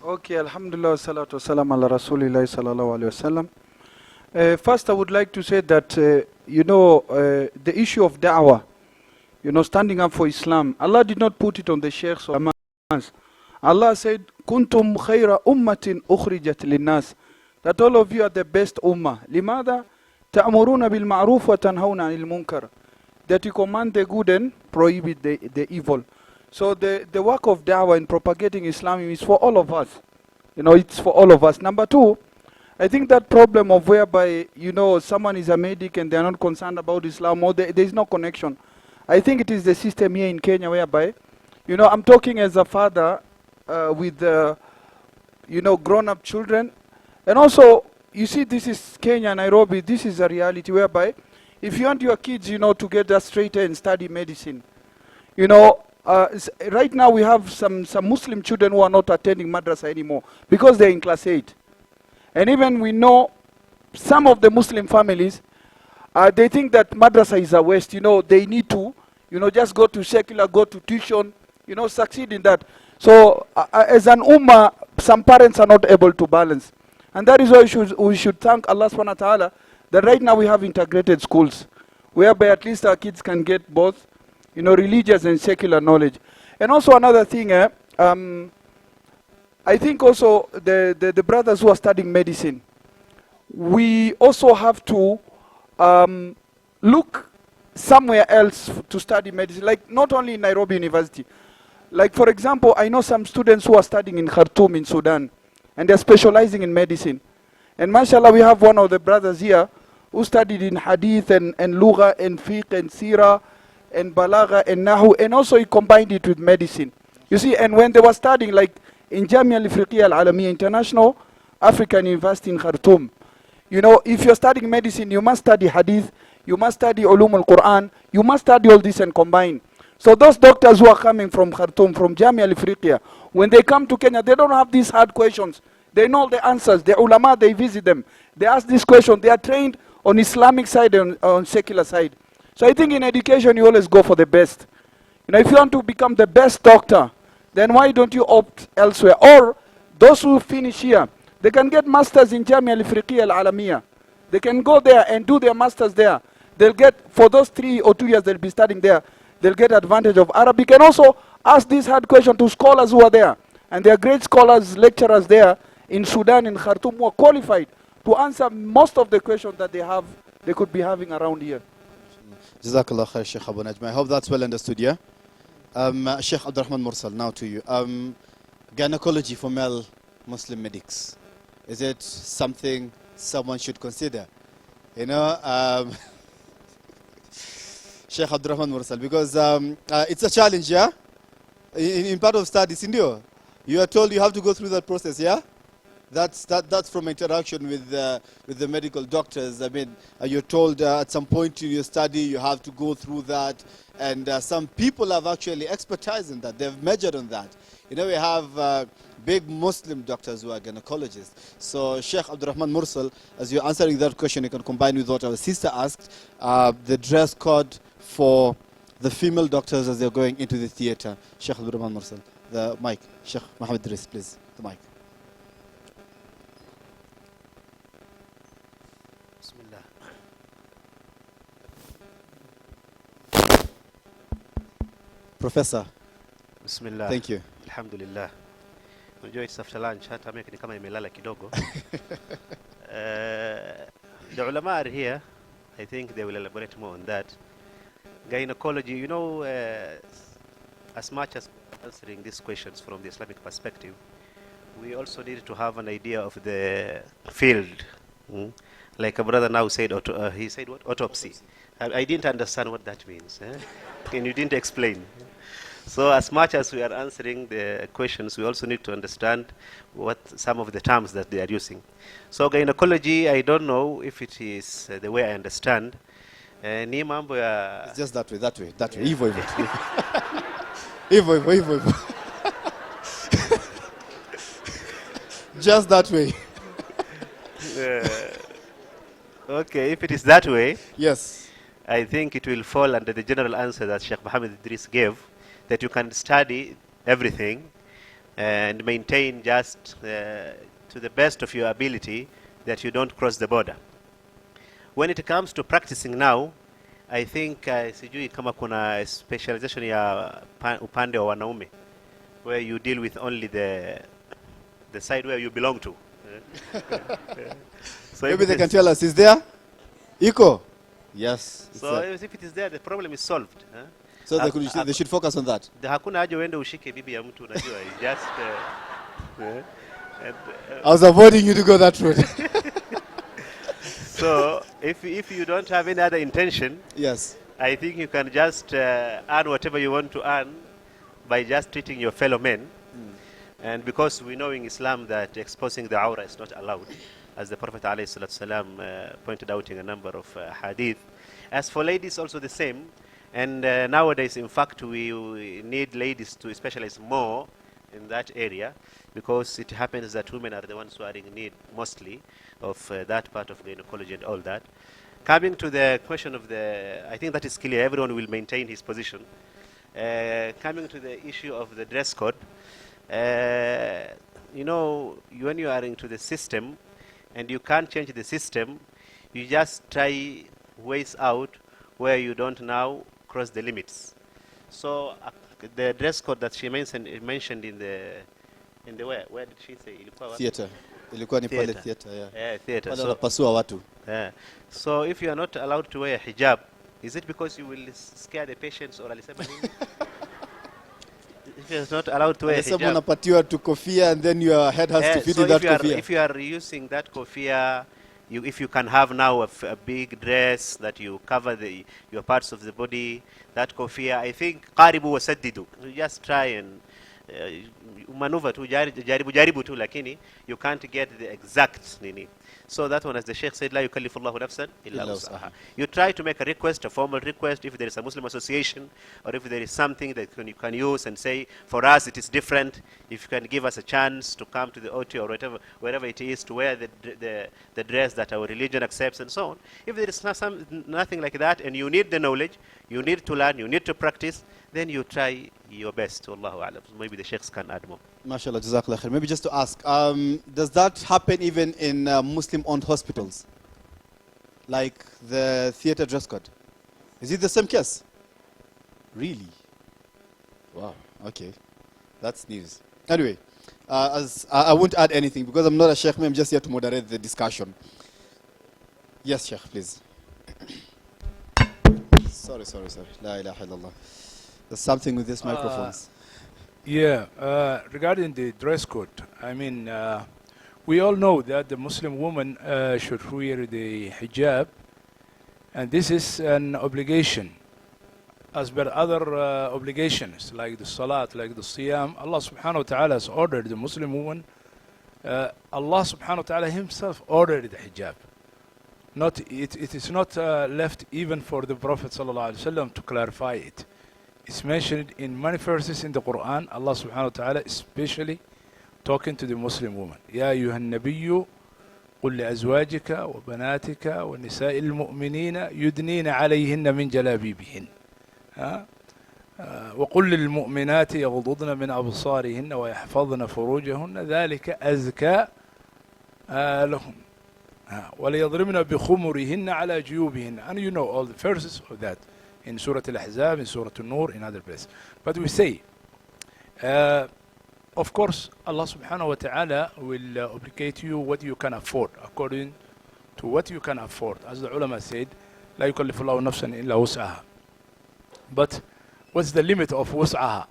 Okay, alhamdulillah, salatu wasalam ala rasulillahi sallallahu alayhi wasallam. First, I would like to say that, the issue of da'wah, standing up for Islam, Allah did not put it on the sheikhs or imams. Allah said, kuntum khayra ummatin ukhrijat linnas. That all of you are the best ummah. Limada ta'muruna bil ma'ruf wa tanhawna 'anil munkar. That you command the good and prohibit the evil. So the work of da'wah in propagating Islam is for all of us. It's for all of us. Number two, I think that problem of whereby, you know, someone is a medic and they're not concerned about Islam, or there's no connection. I think it is the system here in Kenya whereby, you know, I'm talking as a father with, you know, grown-up children. And also, you see, this is Kenya, Nairobi, this is a reality whereby if you want your kids, you know, to get that straight and study medicine, you know, right now we have some Muslim children who are not attending madrasa anymore because they're in class 8. And even we know some of the Muslim families, they think that madrasa is a waste. You know, they need to, you know, just go to secular, go to tuition, you know, succeed in that. So as an ummah, some parents are not able to balance. And that is why we should thank Allah subhanahu wa ta'ala that right now we have integrated schools, whereby at least our kids can get both, you know, religious and secular knowledge. And also another thing, I think also the brothers who are studying medicine, we also have to look somewhere else to study medicine, like not only in Nairobi University. Like for example, I know some students who are studying in Khartoum in Sudan, and they're specializing in medicine. And mashallah, we have one of the brothers here who studied in hadith and lugha and fiqh and sirah and balagha and nahu, and also he combined it with medicine. You see, and when they were studying, like in Jamia al-Afriqiyya al-Alamiyya International African University in Khartoum, you know, if you're studying medicine, you must study hadith, you must study ulum al-Quran, you must study all this and combine. So those doctors who are coming from Khartoum, from Jamia al-Afriqiyya, when they come to Kenya, they don't have these hard questions. They know the answers. The ulama, they visit them. They ask this question. They are trained on Islamic side and on secular side. So I think in education, you always go for the best. You know, if you want to become the best doctor, then why don't you opt elsewhere? Or those who finish here, they can get masters in Jamia al-Afriqiyya al-Alamiyya. They can go there and do their masters there. They'll get, for those 3 or 2 years they'll be studying there, they'll get advantage of Arabic. And also ask this hard question to scholars who are there. And there are great scholars, lecturers there in Sudan, in Khartoum, who are qualified to answer most of the questions that they could be having around here. Jazakallah khair, Sheikh Abu Najm. I hope that's well understood, yeah? Sheikh Abdurrahman Mursal, now to you. Gynecology for male Muslim medics. Is it something someone should consider? You know, Sheikh Abdurrahman Mursal, because it's a challenge, yeah? In part of studies, India, you are told you have to go through that process, yeah? That's from interaction with the medical doctors. I mean, you're told at some point in your study you have to go through that, and some people have actually expertise in that. They've measured on that. You know, we have big Muslim doctors who are gynecologists. So Sheikh Abdurrahman Mursal, as you're answering that question, you can combine with what our sister asked, the dress code for the female doctors as they're going into the theater. Sheikh Abdurrahman Mursal, the mic. Sheikh Mohammed Idris, please, the mic. Professor. Bismillah. Thank you. Alhamdulillah. Unajua it's after lunch, hata mimi ni kama imelala kidogo. The ulama are here. I think they will elaborate more on that. Gynecology, you know, as much as answering these questions from the Islamic perspective, we also need to have an idea of the field. Like a brother now said, he said what? Autopsy. I didn't understand what that means. And you didn't explain. So as much as we are answering the questions, we also need to understand what some of the terms that they are using. So gynecology, I don't know if it is the way I understand. It's just that way. Evo. Evo. Just that way. Okay, if it is that way, yes, I think it will fall under the general answer that Sheikh Mohammed Idris gave, that you can study everything and maintain just to the best of your ability that you don't cross the border. When it comes to practicing now, I think sijui kama kuna specialization ya upande wa wanaume, where you deal with only the side where you belong to. So maybe they can tell us, is there? Iko? Yes. So if it is there, the problem is solved. So they should focus on that. Hakuna haja uende ushike bibi ya mtu, unajua. Just I was avoiding you to go that route. So if you don't have any other intention, Yes. I think you can just earn whatever you want to earn by just treating your fellow men. And because we know in Islam that exposing the awrah is not allowed, as the Prophet ﷺ pointed out in a number of hadith. As for ladies, also the same. And nowadays, in fact, we need ladies to specialize more in that area, because it happens that women are the ones who are in need mostly of that part of gynecology and all that. Coming to the question of I think that is clear, everyone will maintain his position. Coming to the issue of the dress code, you know, when you are into the system and you can't change the system, you just try ways out where you don't now cross the limits. So the dress code that she mentioned in the where did she say? Theater. Ilikuwa ni pale Theater. theater, yeah. Yeah, theater. Pale wanapasua watu. So if you are not allowed to wear hijab, is it because you will scare the patients, or alisema nini? If you're not allowed to wear Alisema hijab, unapatiwa tu kofia and then your head has to fit so in that if kofia. you are using that kofia, if you can have now a big dress that you cover your parts of the body, that kofia, I think qaribu wasaddidu. You just try and maneuver tu, jaribu tu, lakini you can't get the exact nini. So that one, as the Sheikh said, la yukallifullahu nafsan illa wus'aha. You try to make a request, a formal request, if there is a Muslim association, or if there is something that you can use and say, for us it is different. If you can give us a chance to come to the OT or wherever it is, to wear the dress that our religion accepts and so on. If there is nothing like that, and you need the knowledge, you need to learn, you need to practice, then you try your best. Wallahu a'lam. Maybe the sheikhs can add more. MashaAllah, Jazakallah khair. Maybe just to ask, does that happen even in Muslim-owned hospitals? Like the theater dress code? Is it the same case? Really? Wow, okay. That's news. Anyway, as I won't add anything because I'm not a sheikh, I'm just here to moderate the discussion. Yes, sheikh, please. Sorry. La ilaha illallah. There's something with these microphones. Regarding the dress code, I mean, we all know that the Muslim woman should wear the hijab, and this is an obligation as per other obligations like the salat, like the siyam. Allah subhanahu wa ta'ala has ordered the Muslim woman. Allah subhanahu wa ta'ala himself ordered the hijab. It is not left even for the Prophet sallallahu alaihi wasallam to clarify it. It's mentioned in many verses in the Quran. Allah subhanahu wa ta'ala especially talking to the Muslim woman. يا أيها النبي قل لأزواجك وبناتك ونساء المؤمنين يدنين عليهن من جلابيبهن وقل للمؤمنات يغضضن من أبصارهن ويحفظن فروجهن ذلك أزكى لهم وليضربن بخمرهن على جيوبهن. And you know all the verses of that in Surah Al-Ahzab, in Surah An-Nur, in other places. But we say, of course, Allah subhanahu wa ta'ala will obligate you what you can afford, according to what you can afford. As the ulama said, لا يكلف الله نفسا إلا وسعها. But what's the limit of wus'aha?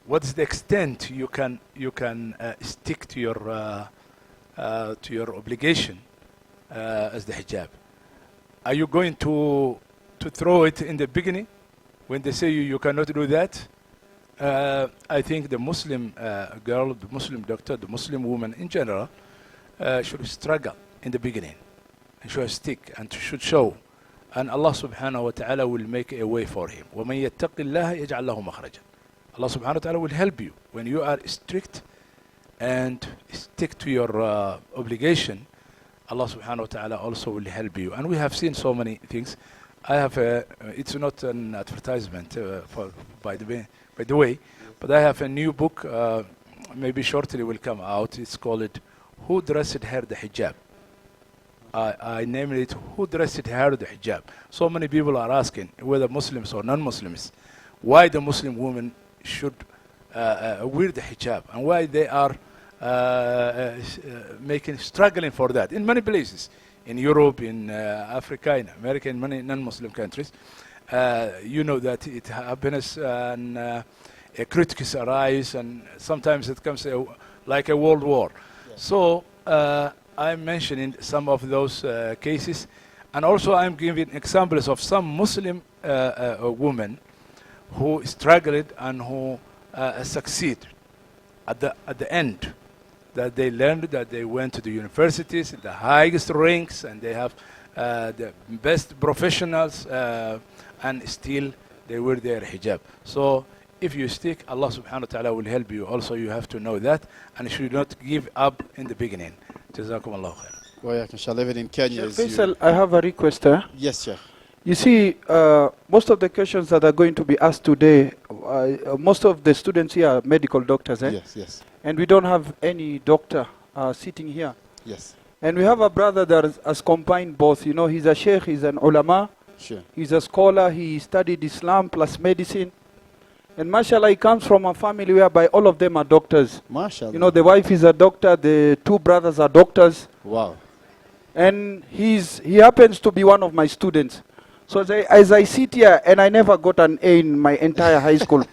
What's the extent you can stick to your obligation as the hijab? Are you going to throw it in the beginning when they say you cannot do that? I think the Muslim girl, the Muslim doctor, the Muslim woman in general should struggle in the beginning and should stick and should show. And Allah subhanahu wa ta'ala will make a way for him. وَمَنْ يَتَّقِ اللَّهَ يَجْعَلْ لَهُ مَخْرَجًا. Allah subhanahu wa ta'ala will help you. When you are strict and stick to your obligation, Allah subhanahu wa ta'ala also will help you. And we have seen so many things. I have it's not an advertisement by the way, but I have a new book, maybe shortly will come out. It's called Who Dressed Her the Hijab? I named it Who Dressed Her the Hijab? So many people are asking, whether Muslims or non-Muslims, why the Muslim woman should wear the hijab and why they are struggling for that in many places, in Europe, in Africa, in America, in many non-Muslim countries. You know that it happens and critics arise, and sometimes it comes like a world war. Yeah. So I'm mentioning some of those cases, and also I'm giving examples of some Muslim women who struggled and who succeed at the end. That they learned, that they went to the universities, the highest ranks, and they have the best professionals, and still they wear their hijab. So if you stick, Allah subhanahu wa ta'ala will help you. Also, you have to know that, and you should not give up in the beginning. Jazakum Allah khair. Well, yeah, inshallah, even in Kenya. Sheikh Faisal, I have a request. Yes, Sheikh. You see, most of the questions that are going to be asked today, most of the students here are medical doctors, eh? Yes, yes, And we don't have any doctor sitting here. yes. And we have a brother that has combined both. You know, he's a sheikh, he's an ulama, Sure. he's a scholar, he studied Islam plus medicine. And mashallah, he comes from a family whereby all of them are doctors. MashaAllah. You know, the wife is a doctor, the two brothers are doctors. Wow. And he happens to be one of my students. So as I sit here, and I never got an A in my entire high school.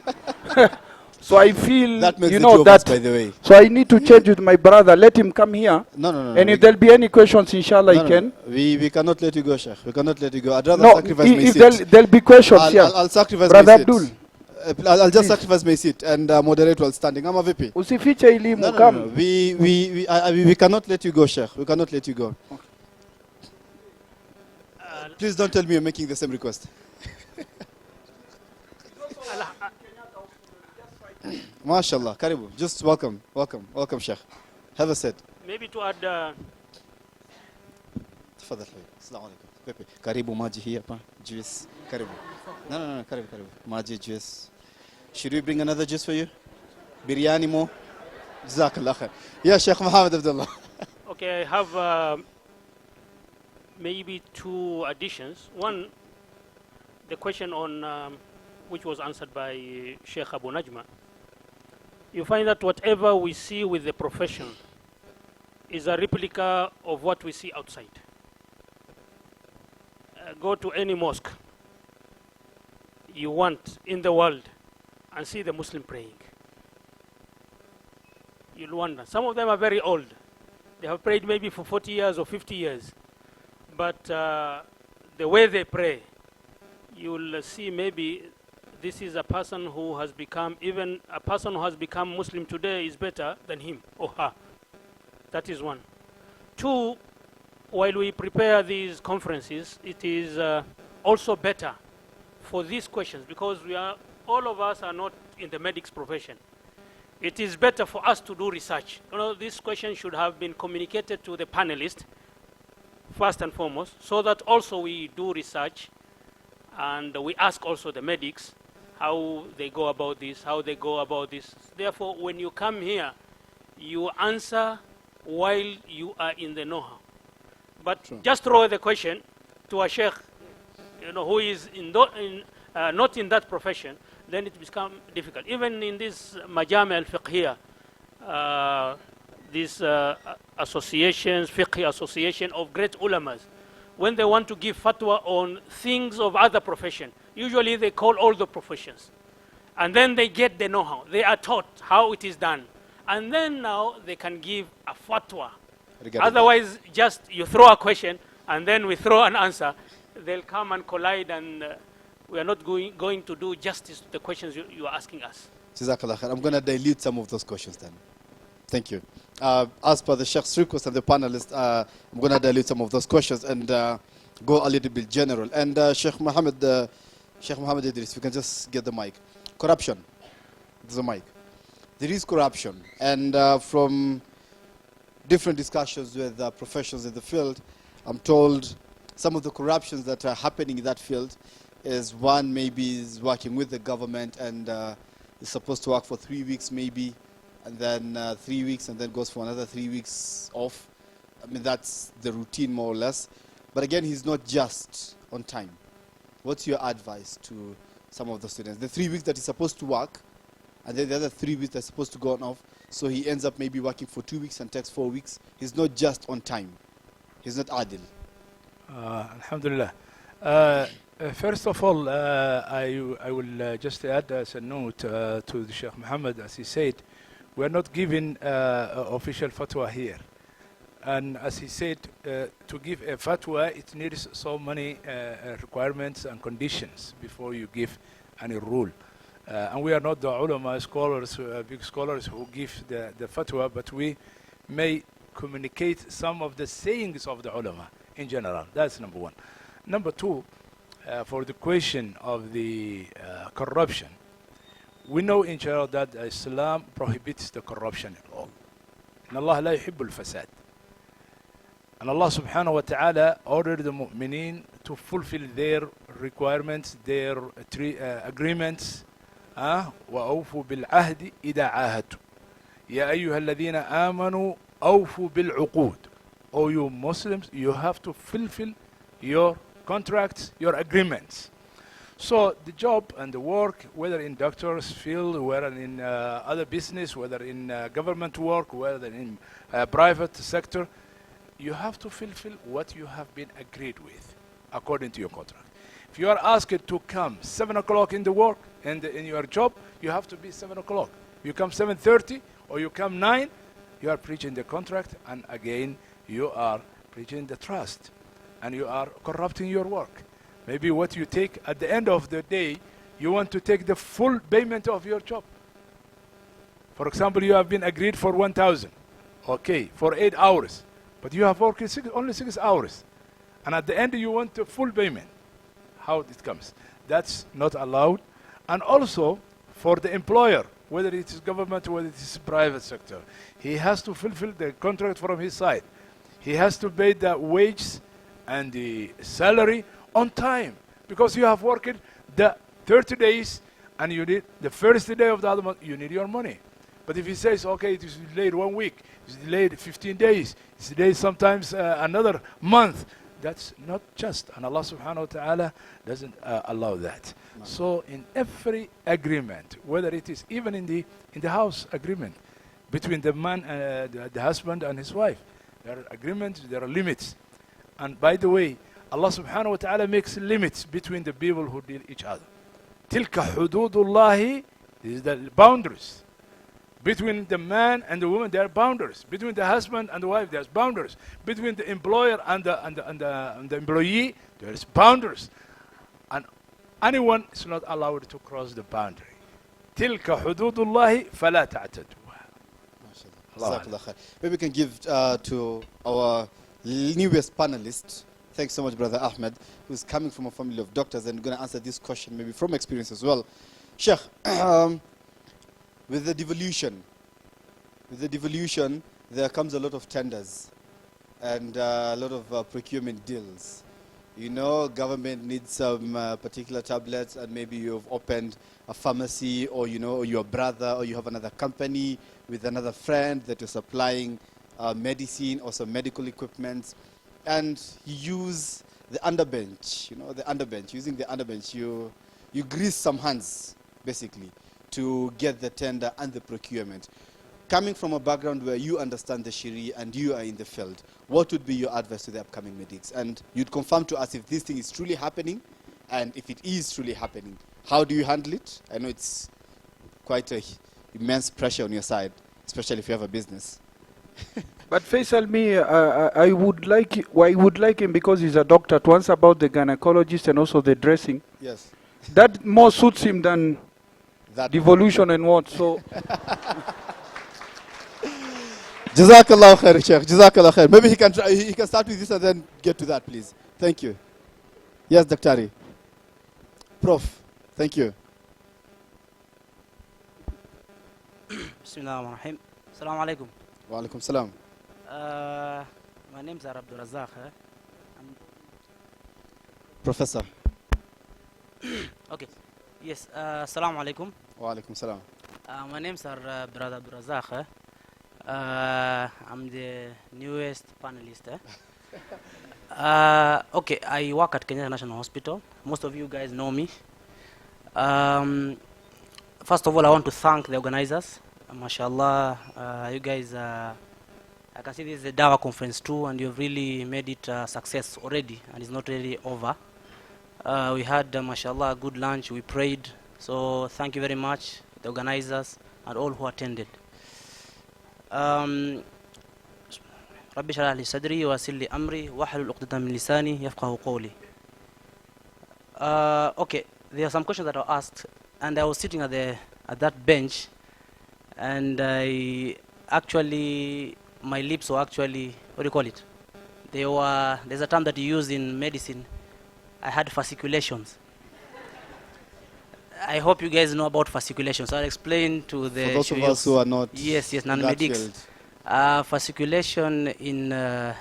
So I feel, That makes you the know, two of that. us, by the way. So I need to change with my brother. Let him come here. No. And if there'll be any questions, inshallah, No, he can. We cannot let you go, Sheikh. We cannot let you go. I'd rather No, sacrifice my if seat. there'll be questions, yeah. I'll sacrifice Brother my seat. Abdul. I'll just Please. sacrifice my seat and moderate while standing. I'm a VP. Usifiche elimu, No. come. We cannot let you go, Sheikh. We cannot let you go. Please don't tell me you're making the same request. MashaAllah. Karibu. Just welcome, Sheikh. Have a seat. Maybe to add, تفضل حبيبي. السلام عليكم. بيبي. Karibu maji hii hapa. Juice. Karibu. No. Karibu. Maji juice. Should we bring another juice for you? Biryani mo? Jazakallah khair. Yeah, Sheikh Muhammad Abdullah. okay, I have maybe two additions. One, the question on which was answered by Sheikh Abu Najma. You find that whatever we see with the profession is a replica of what we see outside. Go to any mosque you want in the world and see the Muslim praying. You'll wonder. Some of them are very old. They have prayed maybe for 40 years or 50 years. But the way they pray, you'll see maybe this is a person who has become, even a person who has become Muslim today is better than him or her. That is one. Two, while we prepare these conferences, it is also better for these questions because all of us are not in the medics profession. It is better for us to do research. You know, this question should have been communicated to the panelists first and foremost, so that also we do research and we ask also the medics how they go about this, Therefore, when you come here, you answer while you are in the know-how. But just throw the question to a sheikh, who is not in that profession, then it becomes difficult. Even in this majami al-fiqhiyya, these associations, fiqh association of great ulamas, when they want to give fatwa on things of other profession, usually they call all the professions. And then they get the know-how. They are taught how it is done. And then now they can give a fatwa. Otherwise, just you throw a question and then we throw an answer. They'll come and collide and we are not going to do justice to the questions you are asking us. Jazakallah khair. I'm going to dilute some of those questions then. Thank you. As per the Sheikh's request and the panelists, I'm going to dilute some of those questions and go a little bit general. And Sheikh Muhammad Idris, if you can just get the mic. Corruption. There's a mic. There is corruption. And from different discussions with professionals in the field, I'm told some of the corruptions that are happening in that field is one maybe is working with the government and is supposed to work for 3 weeks maybe, and then 3 weeks and then goes for another 3 weeks off. I mean, that's the routine more or less. But again, he's not just on time. What's your advice to some of the students? The 3 weeks that he's supposed to work, and then the other 3 weeks that's supposed to go on off, so he ends up maybe working for 2 weeks and takes 4 weeks. He's not just on time. He's not adil. Alhamdulillah. First of all, I will just add as a note to the Sheikh Muhammad, as he said, we are not giving official fatwa here. And as he said, to give a fatwa, it needs so many requirements and conditions before you give any rule. And we are not the ulama scholars, big scholars who give the fatwa, but we may communicate some of the sayings of the ulama in general. That's number one. Number two, for the question of the corruption, we know in general that Islam prohibits the corruption at all. إن الله لا يحب الفساد. And Allah subhanahu wa ta'ala ordered the mu'mineen to fulfill their requirements, their agreements. وأوفوا بالعهد إذا عاهدتم. يا أيها الذين آمنوا أوفوا بالعقود. O you Muslims, you have to fulfill your contracts, your agreements. So the job and the work, whether in doctor's field, whether in other business, whether in government work, whether in private sector, you have to fulfill what you have been agreed with according to your contract. If you are asked to come 7 o'clock in the work and in your job, you have to be 7 o'clock. You come 7:30 or you come 9, you are breaching the contract, and again you are breaching the trust, and you are corrupting your work. Maybe what you take at the end of the day, you want to take the full payment of your job. For example, you have been agreed for 1,000, okay, for 8 hours, but you have worked only 6 hours, and at the end you want the full payment. How it comes? That's not allowed. And also for the employer, whether it is government or whether it is private sector, he has to fulfill the contract from his side. He has to pay the wages and the salary on time, because you have worked the 30 days and you need the first day of the other month, you need your money. But if he says, okay, it is delayed 1 week, it's delayed 15 days, it's delayed sometimes another month, that's not just. And Allah subhanahu wa ta'ala doesn't allow that. No. So in every agreement, whether it is even in the house agreement between the man, the husband and his wife, there are agreements, there are limits. And by the way, Allah subhanahu wa ta'ala makes limits between the people who deal each other. Tilka hududullahi, these are the boundaries. Between the man and the woman, there are boundaries. Between the husband and the wife, there's boundaries. Between the employer and the employee, there's boundaries. And anyone is not allowed to cross the boundary. Tilka hududullahi fala ta'taduha. Maybe we can give to our newest panelist. Thanks so much, Brother Ahmed, who's coming from a family of doctors and going to answer this question maybe from experience as well. Sheikh, with the devolution, there comes a lot of tenders and a lot of procurement deals. You know, government needs some particular tablets, and maybe you've opened a pharmacy, or you know, your brother, or you have another company with another friend that is supplying medicine or some medical equipment, and you use the underbench. You know, the underbench. Using the underbench, you grease some hands basically to get the tender and the procurement. Coming from a background where you understand the Sharia and you are in the field, what would be your advice to the upcoming medics? And you'd confirm to us if this thing is truly happening, and if it is truly happening, how do you handle it? I know it's quite a immense pressure on your side, especially if you have a business. But Faisal, I would like him, because he's a doctor, to answer about the gynecologist and also the dressing. Yes. That more suits him than that devolution and what. So. Jazakallah khair, Sheikh. Jazakallah khair. Maybe he can start with this and then get to that, please. Thank you. Yes, Daktari. Prof, thank you. Bismillahirrahmanirrahim. Assalamu alaikum. Wa alaikum salam. My name is Abdul Razak. Professor. Okay. Yes. Assalamu alaikum. Wa alaikum salam. My name is Brother Abdul Razak. I'm the newest panelist. Okay, I work at Kenya National Hospital. Most of you guys know me. First of all, I want to thank the organizers. MashaAllah, you guys, I can see this is the Dawa conference too, and you've really made it a success already, and it's not really over. We had, MashaAllah, a good lunch, we prayed. So thank you very much, the organizers and all who attended. رب اشرح لي صدري ويسر لي أمري واحلل عقدة من لساني يفقهوا قولي. Okay, there are some questions that were asked, and I was sitting at that bench, and my lips were actually, what do you call it? There's a term that you use in medicine. I had fasciculations. I hope you guys know about fasciculations. So I'll explain to the For those of us who are not yes, in that non-medics. field. Fasciculation in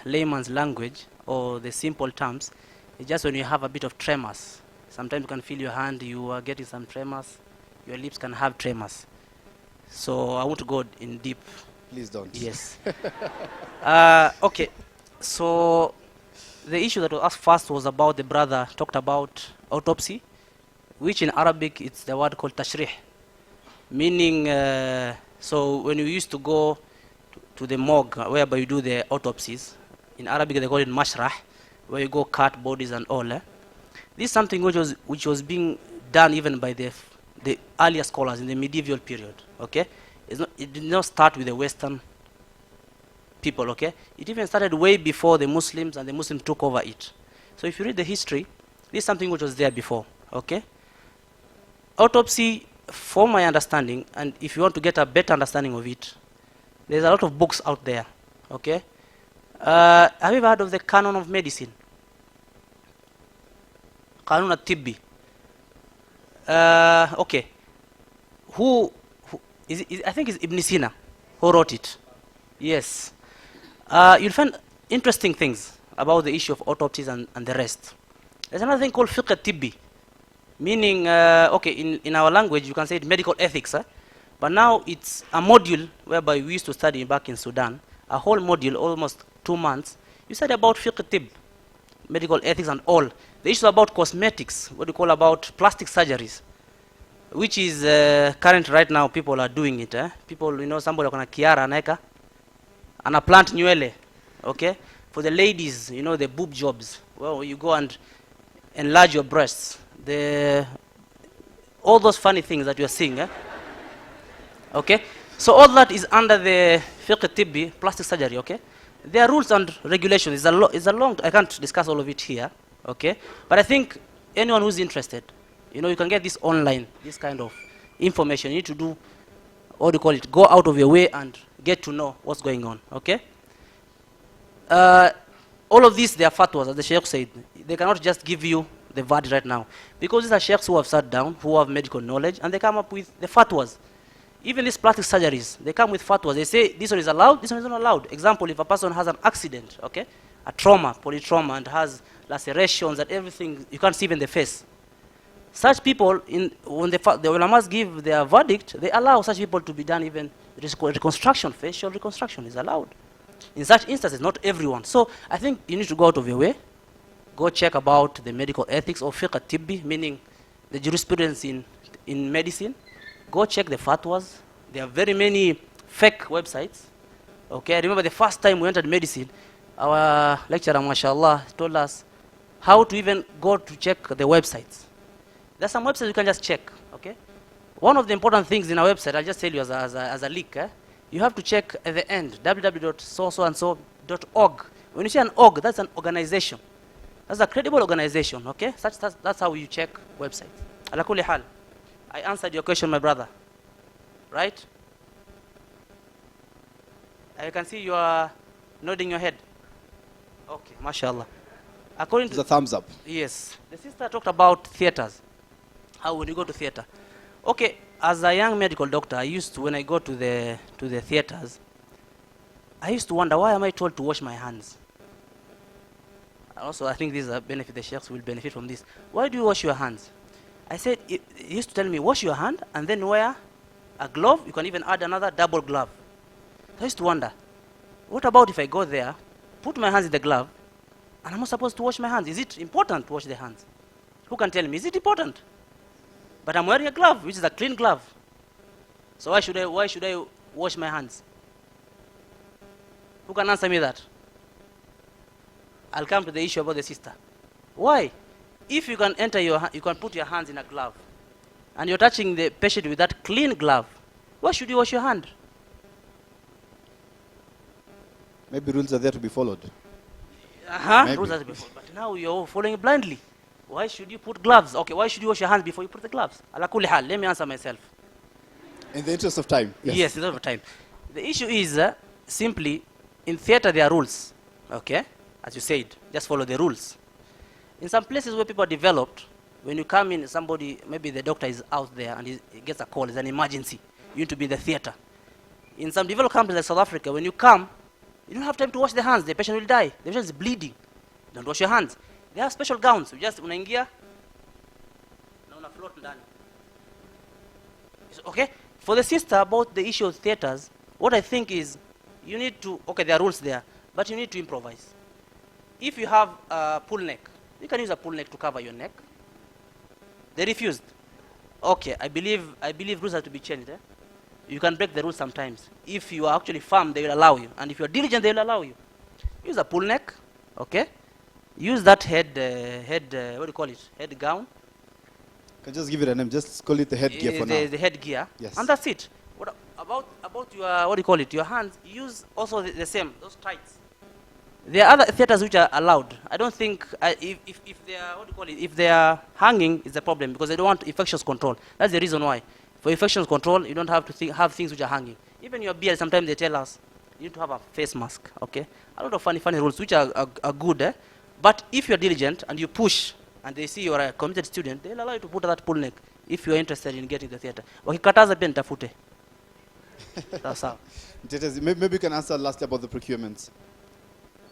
layman's language, or the simple terms, is just when you have a bit of tremors. Sometimes you can feel your hand, you are getting some tremors. Your lips can have tremors. So I want to go in deep. Please don't. Yes. Okay. So the issue that was asked first was about the brother talked about autopsy, which in Arabic it's the word called tashrih, meaning so when you used to go to the morgue whereby you do the autopsies, in Arabic they call it mashrah, where you go cut bodies and all. This is something which was being done even by the earlier scholars in the medieval period. Okay, it did not start with the Western people. Okay, it even started way before the Muslims, and the Muslims took over it. So if you read the history, this is something which was there before. Okay, autopsy, from my understanding, and if you want to get a better understanding of it, there's a lot of books out there. Okay, have you ever heard of the canon of medicine? Qanun al-Tibbi. Okay, who is it? I think it's Ibn Sina who wrote it. Yes. You'll find interesting things about the issue of autopsies and the rest. There's another thing called fiqh al-Tibbi, meaning, okay, in our language you can say it medical ethics, but now it's a module whereby we used to study back in Sudan, a whole module, almost 2 months. You study about fiqh al-Tibb, medical ethics and all. The issue about cosmetics, what do you call about plastic surgeries, which is current right now, people are doing it. People, you know, somebody like Kiara Aneka, and a plant nywele, okay? For the ladies, you know, the boob jobs, well, you go and enlarge your breasts. All those funny things that you're seeing, okay? So all that is under the fiqh tibbi, plastic surgery, okay? There are rules and regulations. It's a long, I can't discuss all of it here, okay? But I think anyone who's interested, you know, you can get this online, this kind of information. You need to do, what do you call it, go out of your way and get to know what's going on, okay? All of these, they are fatwas, as the Sheikh said. They cannot just give you the verdict right now, because these are sheikhs who have sat down, who have medical knowledge, and they come up with the fatwas. Even these plastic surgeries, they come with fatwas. They say this one is allowed, this one is not allowed. Example, if a person has an accident, okay, a trauma, polytrauma, and has lacerations and everything, you can't see even the face. Such people, when the ulamas give their verdict, they allow such people to be done even reconstruction, facial reconstruction is allowed. In such instances, not everyone. So I think you need to go out of your way, go check about the medical ethics of fiqh tibbi, meaning the jurisprudence in medicine. Go check the fatwas. There are very many fake websites. Okay, I remember the first time we entered medicine, our lecturer, mashallah, told us how to even go to check the websites. There's some websites you can just check, okay? One of the important things in our website, I'll just tell you as a leak, you have to check at the end, www.so-and-so.org. When you say an org, that's an organization. That's a credible organization, okay? That's how you check websites. Ala kulli hal, I answered your question, my brother, right? I can see you are nodding your head. Okay, mashallah. According to the thumbs up. Yes. The sister talked about theaters. How would you go to theater? Okay, as a young medical doctor, I used to, when I go to the theaters, I used to wonder, why am I told to wash my hands? Also, I think this is a benefit, the sheikhs will benefit from this. Why do you wash your hands? I said, he used to tell me, wash your hand and then wear a glove. You can even add another double glove. I used to wonder, what about if I go there, put my hands in the glove, and I'm not supposed to wash my hands? Is it important to wash the hands? Who can tell me, is it important? But I'm wearing a glove, which is a clean glove. So why should I wash my hands? Who can answer me that? I'll come to the issue about the sister. Why? If you can you can put your hands in a glove, and you're touching the patient with that clean glove, why should you wash your hand? Maybe rules are there to be followed. Rules are there before, but now you're following blindly. Why should you put gloves? Okay, why should you wash your hands before you put the gloves? Ala kulli hal, let me answer myself. In the interest of time. Yes, in the interest of time. The issue is simply, in theater there are rules, okay? As you said, just follow the rules. In some places where people are developed, when you come in, somebody, maybe the doctor is out there and he gets a call, it's an emergency. You need to be in the theater. In some developed countries like South Africa, when you come, you don't have time to wash the hands. The patient will die. The patient is bleeding. Don't wash your hands. They have special gowns. You just unaingia na una float ndani. Okay? For the sister, about the issue of theaters, what I think is you need to, okay, there are rules there, but you need to improvise. If you have a pull neck, you can use a pull neck to cover your neck. They refused. Okay, I believe rules have to be changed. You can break the rules sometimes. If you are actually firm, they will allow you. And if you are diligent, they will allow you. Use a pull neck, okay? Use that what do you call it? Head gown. Can just give it a name. Just call it the headgear for now. The headgear. Yes. And that's it. What about your, what do you call it? Your hands. Use also the same, those tights. There are other theaters which are allowed. I don't think, if they are, what do you call it? If they are hanging, it's a problem because they don't want infectious control. That's the reason why. For infection control, you don't have to have things which are hanging. Even your beard, sometimes they tell us, you need to have a face mask, okay? A lot of funny rules which are good, But if you're diligent and you push, and they see you're a committed student, they'll allow you to put that pull neck if you're interested in getting the theater. Wakikataza pia nitafute. That's how. Maybe you can answer lastly about the procurements.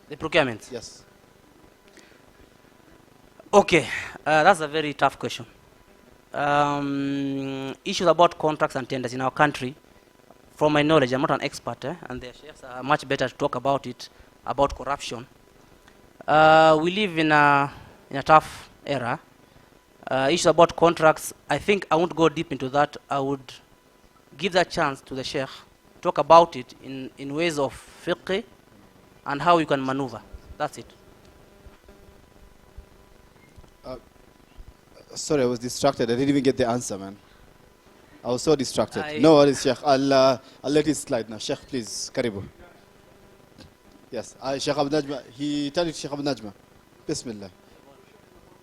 The procurements? Yes. Okay, that's a very tough question. Issues about contracts and tenders in our country, from my knowledge, I'm not an expert, and the chefs are much better to talk about it, about corruption. We live in a tough era. Issues about contracts, I think I won't go deep into that. I would give that chance to the sheikh, talk about it in ways of fiqh and how you can maneuver. That's it. Sorry, I was distracted. I didn't even get the answer, man. I was so distracted. No worries, Sheikh. I'll let it slide now. Sheikh, please, Karibu. Yes, Sheikh Abu Najma. He told it to Sheikh Abu Najma. Bismillah.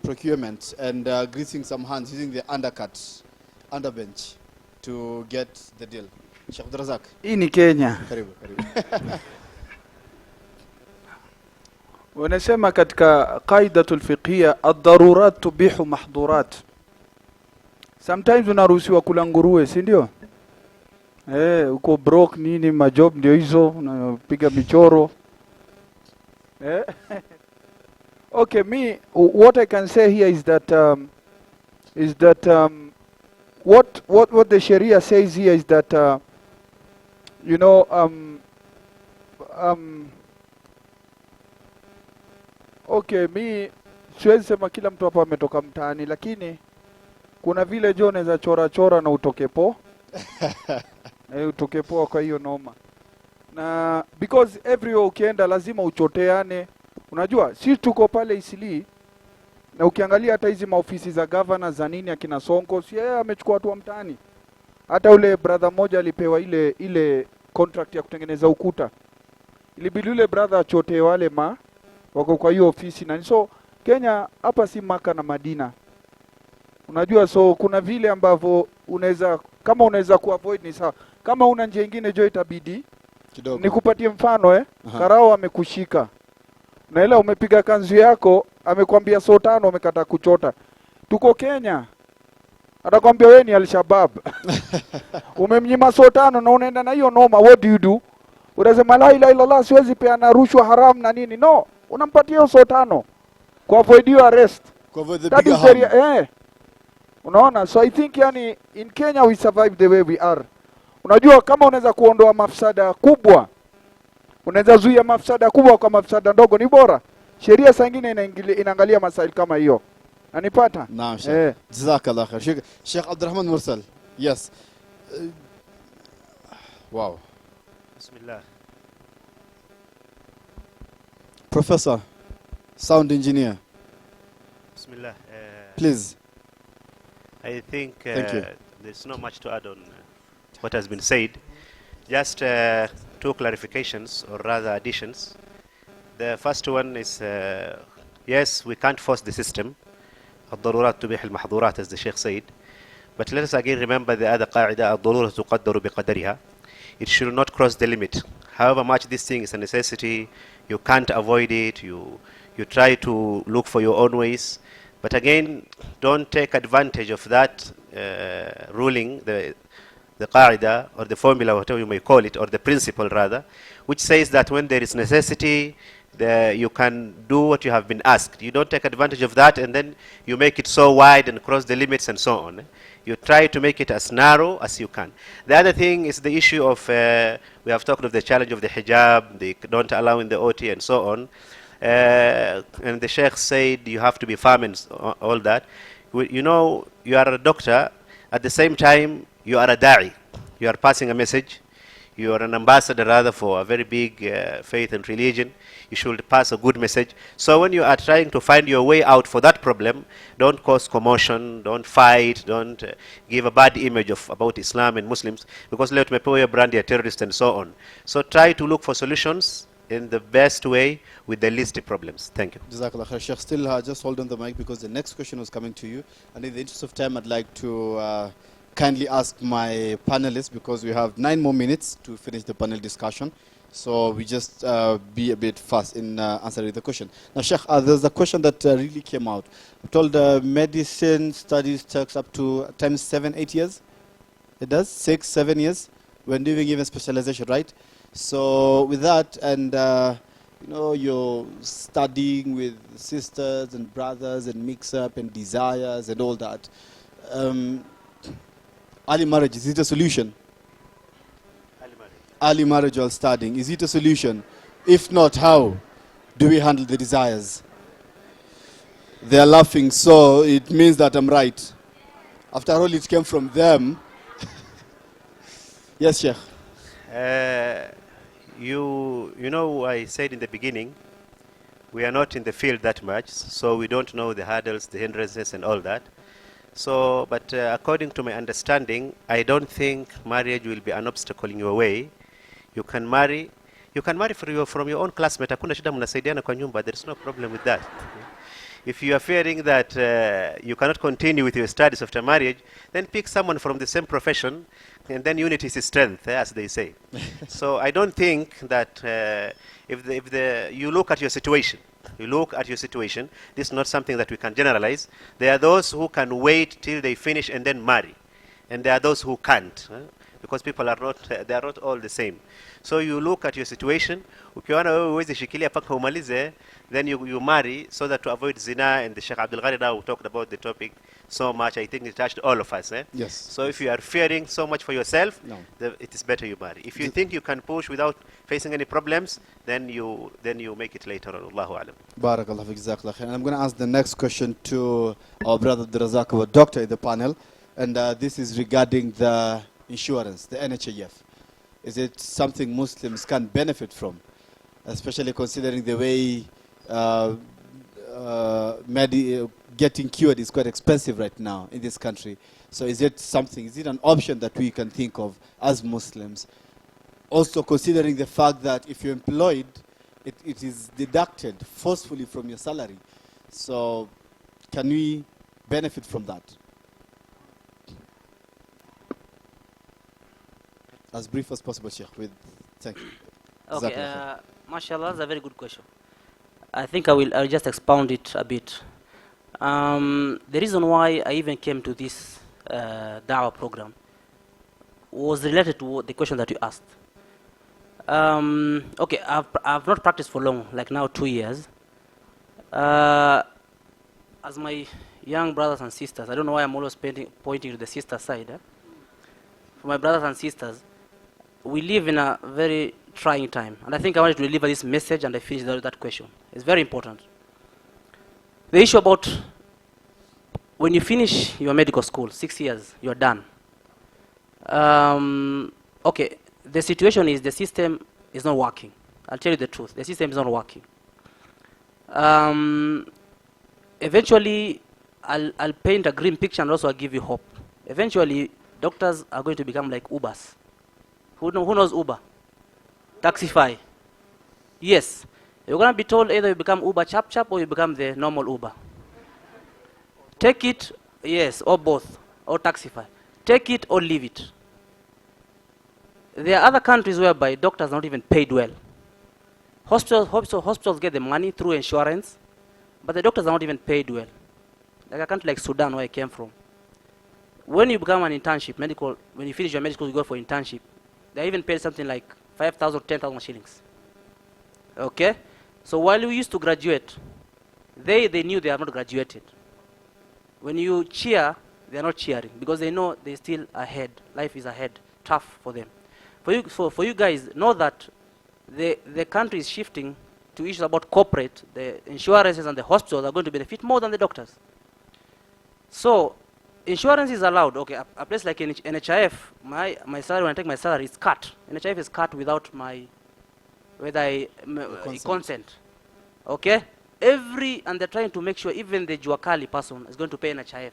Procurement and greasing some hands using the underbench to get the deal. Sheikh Abdul Razak. Hii ni Kenya. Karibu. Wanasema katika qaidatul fiqhiyya ad-darurat tubihu mahdhurat. Sometimes unaruhusiwa kula nguruwe, si ndio? Uko broke nini, majob ndio hizo, unapiga michoro. Okay, what I can say here is that what the Sharia says here is that okay, siwezi sema kila mtu hapa ametoka mtaani, lakini kuna vile jo unaweza chora na utokepo. Utokepo kwa hiyo noma. Na because everywhere ukienda lazima uchoteane. Unajua, sisi tuko pale Isili na ukiangalia hata hizi maofisi za governor za nini akina Sonko, si yeye amechukua watu wa mtaani. Hata ule brother mmoja alipewa ile contract ya kutengeneza ukuta. Ilibidi yule brother achote wale wako kwa hiyo ofisi na so Kenya hapa si Maka na Madina. Unajua, so kuna vile ambavyo unaweza kuavoid ni sawa. Kama una njia nyingine jo itabidi kidogo. Nikupatie mfano Karao amekushika. Na ile umepiga kanzu yako, amekwambia so 5 umekata kuchota. Tuko Kenya. Atakwambia wewe ni Al-Shabaab. Umemnyima so 5 na unaenda na hiyo noma, what do you do? Unasema la ilaha illallah, siwezi peana rushwa haram na nini. No, unampatia hiyo so 5 kwa avoid your arrest. That is very, unaona, so I think yani in Kenya we survive the way we are. Unajua, kama unaweza kuondoa mafsada kubwa, unaweza zuia mafsada kubwa kwa mafsada ndogo, ni bora. Sheria saa nyingine inaangalia masaili kama hiyo. Anipata? Naam, Sheikh. Jazakallah khair. Sheikh Abdurrahman Mursal. Yes. Wow. Bismillah. Professor, sound engineer. Bismillah. Please. I think Thank you. there's not much to add on what has been said. Just two clarifications, or rather additions. The first one is, yes, we can't force the system. الضرورات تبيح المحظورات, as the Sheikh said. But let us again remember the other قاعدة, الضرورة تقدر بقدرها. It should not cross the limit. However much this thing is a necessity, you can't avoid it, you try to look for your own ways. But again, don't take advantage of that ruling, the qaida, or the formula, whatever you may call it, or the principle rather, which says that when there is necessity, you can do what you have been asked. You don't take advantage of that and then you make it so wide and cross the limits and so on. You try to make it as narrow as you can. The other thing is the issue of, we have talked of the challenge of the hijab, the don't allow in the OT and so on. And the Sheikh said you have to be firm and all that. You know, you are a doctor, at the same time you are a da'i. You are passing a message. You are an ambassador rather for a very big faith and religion. You should pass a good message. So when you are trying to find your way out for that problem, don't cause commotion, don't fight, don't give a bad image about Islam and Muslims, because let me put a brand a terrorist and so on. So try to look for solutions in the best way with the least problems. Thank you. Jazakallah khair. Sheikh, still just hold on the mic because the next question was coming to you. And in the interest of time, I'd like to kindly ask my panelists, because we have 9 more minutes to finish the panel discussion. So we just be a bit fast in answering the question. Now, Sheikh, there's a question that really came out. I'm told medicine studies takes up to times 7-8 years. It does 6-7 years when doing even specialization, right? So with that, and you know, you're studying with sisters and brothers and mix up and desires and all that. Early marriage, is it a solution? Early marriage while studying, is it a solution? If not, how do we handle the desires? They are laughing, so it means that I'm right. After all, it came from them. Yes, Sheikh. You know, I said in the beginning, we are not in the field that much, so we don't know the hurdles, the hindrances, and all that. So, but according to my understanding, I don't think marriage will be an obstacle in your way. You can marry from your own classmate. Hakuna shida, mnasaidiana kwa nyumba. There is no problem with that. If you are fearing that you cannot continue with your studies after marriage, then pick someone from the same profession, and then unity is strength, as they say. So I don't think that if you look at your situation, this is not something that we can generalize. There are those who can wait till they finish and then marry, and there are those who can't, because people are not, they are not all the same. So you look at your situation. Ukiona wewe huwezi shikilia paka umalize, then you marry, so that to avoid zina. And the Sheikh Abdul Ghani now talked about the topic so much. I think it touched all of us. Yes. So if you are fearing so much for yourself, no, it is better you marry. If you think you can push without facing any problems, then you make it later on. Allahu alam. Barakallah fi jazakallah khair. And I'm going to ask the next question to our brother Abdurazak, our doctor in the panel, and this is regarding the insurance, the NHIF. Is it something Muslims can benefit from, especially considering the way getting cured is quite expensive right now in this country? So is it an option that we can think of as Muslims? Also considering the fact that if you're employed, it is deducted forcefully from your salary. So can we benefit from that? As brief as possible, Sheikh. Thank you. Okay, mashallah, that's a very good question. I think I'll just expound it a bit. The reason why I even came to this da'wah program was related to the question that you asked. Okay, I've not practiced for long, like now 2 years. As my young brothers and sisters, I don't know why I'm always pointing to the sister side. For my brothers and sisters, we live in a very trying time. And I think I wanted to deliver this message, and I finished that question. It's very important. The issue about when you finish your medical school, 6 years, you're done. Okay, the situation is the system is not working. I'll tell you the truth. The system is not working. Eventually, I'll paint a green picture and also I'll give you hope. Eventually, doctors are going to become like Ubers. Who knows Uber? Taxify. Yes. You're going to be told either you become Uber Chap Chap or you become the normal Uber. Take it, yes, or both, or Taxify. Take it or leave it. There are other countries whereby doctors are not even paid well. Hospitals get the money through insurance, but the doctors are not even paid well. Like a country like Sudan, where I came from. When you become an internship, when you finish your medical, you go for internship. They even pay something like 5,000, 10,000 shillings. Okay? So while we used to graduate, they knew they are not graduated. When you cheer, they are not cheering because they know they're still ahead. Life is ahead. Tough for them. For you guys, know that the country is shifting to issues about corporate. The insurances and the hospitals are going to benefit more than the doctors. So insurance is allowed. Okay, a place like NHIF, my salary, when I take my salary, is cut. NHIF is cut without whether I consent. Okay? And they're trying to make sure even the Juakali person is going to pay NHIF,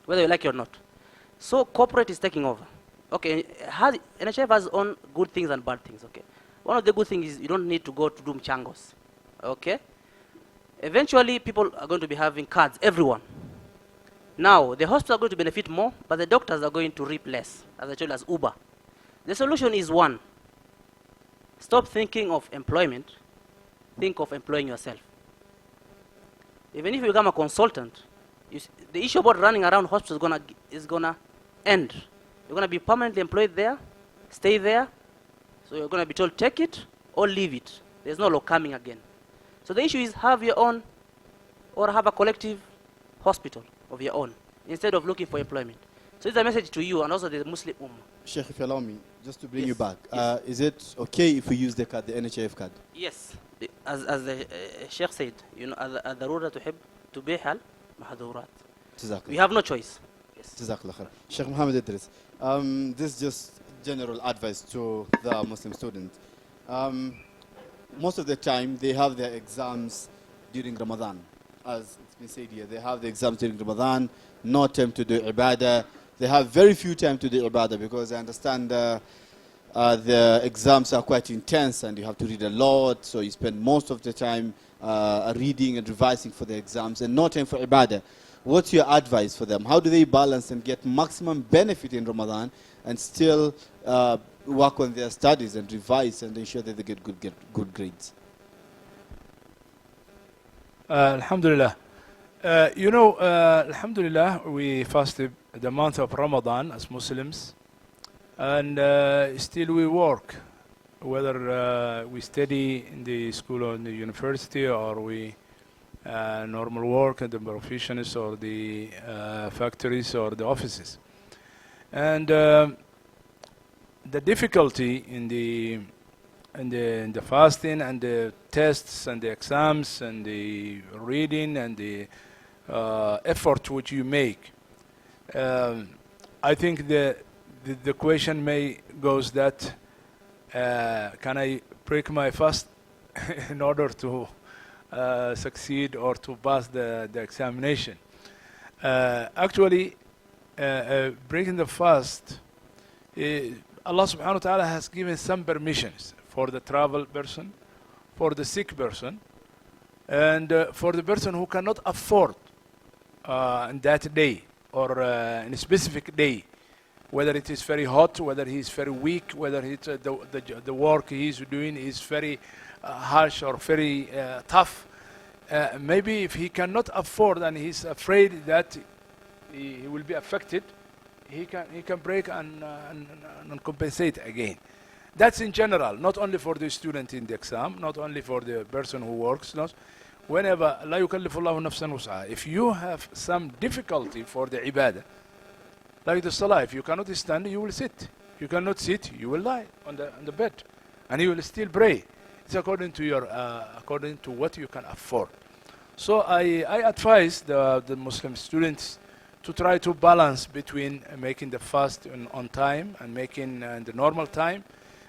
whether you like it or not. So corporate is taking over. Okay, NHIF has own good things and bad things. Okay, one of the good things is you don't need to go to do mchangos. Okay, eventually people are going to be having cards, everyone. Now the hospitals are going to benefit more, but the doctors are going to reap less, as I told you, as Uber. The solution is one. Stop thinking of employment. Think of employing yourself. Even if you become a consultant, the issue about running around hospitals is gonna end. You're gonna be permanently employed there, stay there. So you're gonna be told take it or leave it. There's no law coming again. So the issue is have your own, or have a collective hospital of your own instead of looking for employment. So it's a message to you and also the Muslim Ummah. Sheikh, if you allow me, just to bring Yes. you back, Yes. is it okay if we use the card, the NHIF card? Yes, as the Sheikh said, you know, الضرورة تحب تبيح المحظورات. We have no choice. Yes. Jazakallah khair. Sheikh Muhammad Idris, this is just general advice to the Muslim student. Most of the time, they have their exams during Ramadan. As it's been said here, they have the exams during Ramadan, no time to do ibadah. They have very few time to do ibadah because I understand the exams are quite intense and you have to read a lot, so you spend most of the time reading and revising for the exams and no time for ibadah. What's your advice for them? How do they balance and get maximum benefit in Ramadan and still work on their studies and revise and ensure that they get good grades? Alhamdulillah. Alhamdulillah, we fasted the month of Ramadan as Muslims, and still we work, whether we study in the school or in the university, or we normal work at the professions or the factories or the offices. And the difficulty in the fasting and the tests and the exams and the reading and the effort which you make, I think the question goes that can I break my fast in order to succeed or to pass the examination? Actually, breaking the fast, Allah subhanahu wa ta'ala has given some permissions for the travel person, for the sick person, and for the person who cannot afford in that day or in a specific day, whether it is very hot, whether he is very weak, whether it's, the work he is doing is very harsh or very tough. Maybe if he cannot afford and he's afraid that he will be affected, he can break and compensate again. That's in general, not only for the student in the exam, not only for the person who works. Whenever لا يكلف الله نفسا وسعها. If you have some difficulty for the ibadah, like the salah, if you cannot stand, you will sit. If you cannot sit, you will lie on the bed, and you will still pray. It's according to what you can afford. So I advise the Muslim students to try to balance between making the fast on time and making the normal time,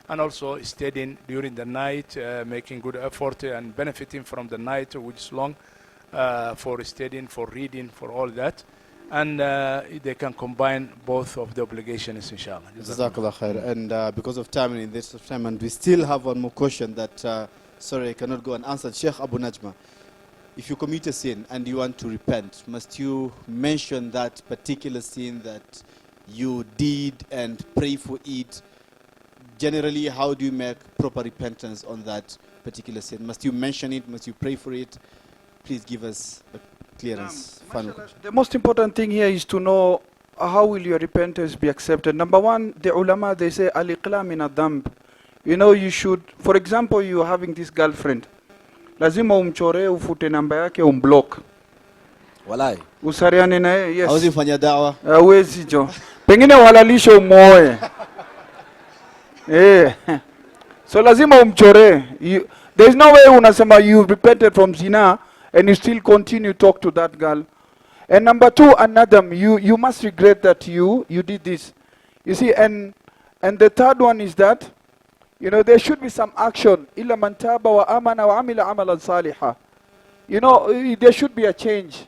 and also studying during the night, making good effort and benefiting from the night, which is long, for studying, for reading, for all that. and they can combine both of the obligations, inshallah. Jazakallah khair. And because of time and in this time, and we still have one more question that, sorry, I cannot go unanswered. Sheikh Abu Najma, if you commit a sin and you want to repent, must you mention that particular sin that you did and pray for it? Generally, how do you make proper repentance on that particular sin? Must you mention it? Must you pray for it? Please give us a clearance. Final question. The most important thing here is to know how will your repentance be accepted. Number one, the ulama, they say, al-iqla min ad-damb. You know, you should, for example, you are having this girlfriend. Lazima umchore, ufute namba yake, umblock. Walai. Usariane naye, yes. Hawezi fanya dawa. Hawezi jo. Pengine walalishe umoe. So lazima umchore. There's no way unasema you repented from zina and you still continue to talk to that girl. And number two, another, you must regret that you did this. You see, and the third one is that, you know, there should be some action. Illa man taba wa amana wa amila amalan saliha. You know, there should be a change.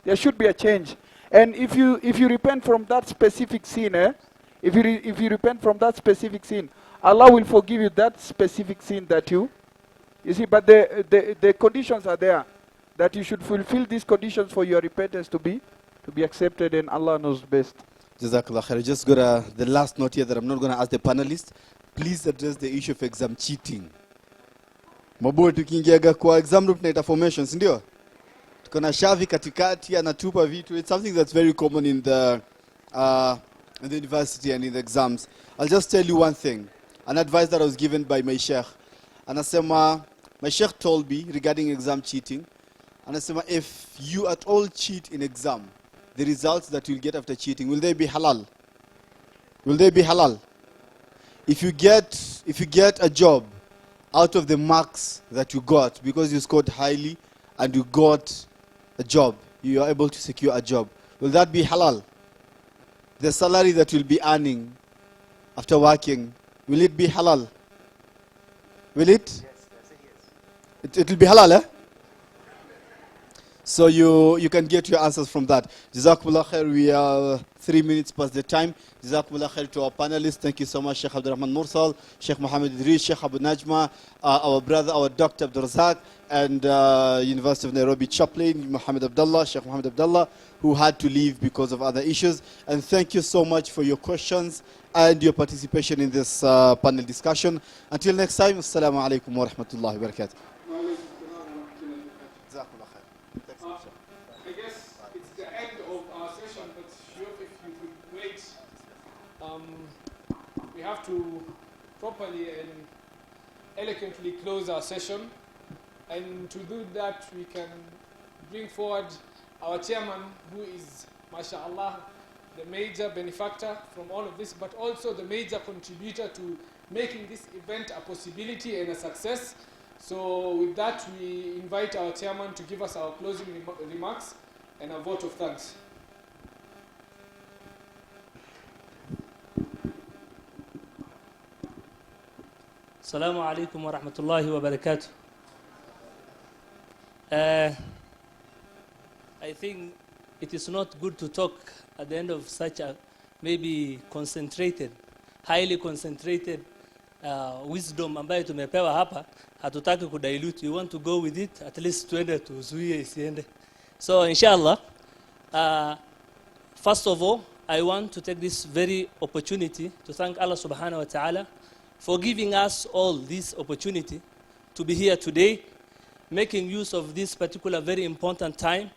There should be a change. And if you repent from that specific sin, if you repent from that specific sin, Allah will forgive you that specific sin that you see. But the conditions are there, that you should fulfill these conditions for your repentance to be accepted, and Allah knows best. Jazakallah khair. Just got the last note here that I'm not going to ask the panelists. Please address the issue of exam cheating. Maboy tukiingiaga kwa exam room tunaita formations, ndio? Tuko na shavi katikati anatupa vitu. It's something that's very common in the university and in the exams. I'll just tell you one thing. An advice that I was given by my sheikh. Anasema, my sheikh told me regarding exam cheating. Anasema, if you at all cheat in exam, the results that you'll get after cheating, will they be halal? Will they be halal? If you get a job out of the marks that you got because you scored highly and you got a job, you are able to secure a job, will that be halal? The salary that you'll be earning after working, will it be halal? Will it? Yes, yes. It will be halal, eh? So you can get your answers from that. Jazakumullah khair. We are 3 minutes past the time. Jazakumullah khair to our panelists. Thank you so much, Sheikh Abdurrahman Mursal, Sheikh Muhammad Idris, Sheikh Abu Najma, our brother, our Dr. Abdul Razak, and University of Nairobi chaplain, Muhammad Abdullah, Sheikh Muhammad Abdullah, who had to leave because of other issues. And thank you so much for your questions and your participation in this panel discussion. Until next time, assalamu alaikum wa rahmatullahi wa barakatuh. I guess it's the end of our session, but sure, if you could wait, we have to properly and elegantly close our session. And to do that, we can bring forward our chairman, who is, mashallah, the major benefactor from all of this, but also the major contributor to making this event a possibility and a success. So with that, we invite our chairman to give us our closing remarks and a vote of thanks. Assalamu alaikum wa rahmatullahi wa barakatuh. I think it is not good to talk at the end of such a maybe concentrated, highly concentrated wisdom ambayo tumepewa hapa. Hatutaki kudilute. We want to go with it, at least tuende tuzuie isiende. So inshallah, first of all, I want to take this very opportunity to thank Allah subhanahu wa ta'ala for giving us all this opportunity to be here today, making use of this particular very important time.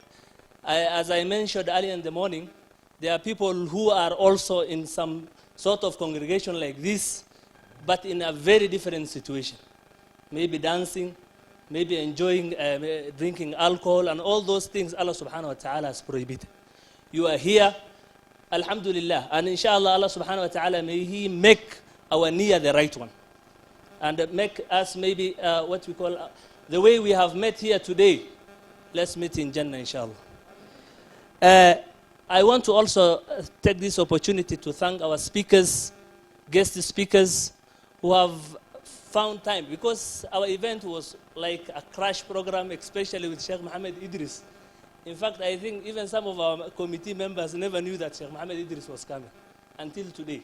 As I mentioned earlier in the morning, there are people who are also in some sort of congregation like this, but in a very different situation. Maybe dancing, maybe enjoying, drinking alcohol, and all those things Allah subhanahu wa ta'ala has prohibited. You are here, alhamdulillah, and inshallah Allah subhanahu wa ta'ala, may He make our niyyah the right one. And make us maybe what we call, the way we have met here today, let's meet in Jannah inshallah. I want to also take this opportunity to thank our speakers, guest speakers, who have found time, because our event was like a crash program, especially with Sheikh Muhammad Idris. In fact, I think even some of our committee members never knew that Sheikh Mohammed Idris was coming until today.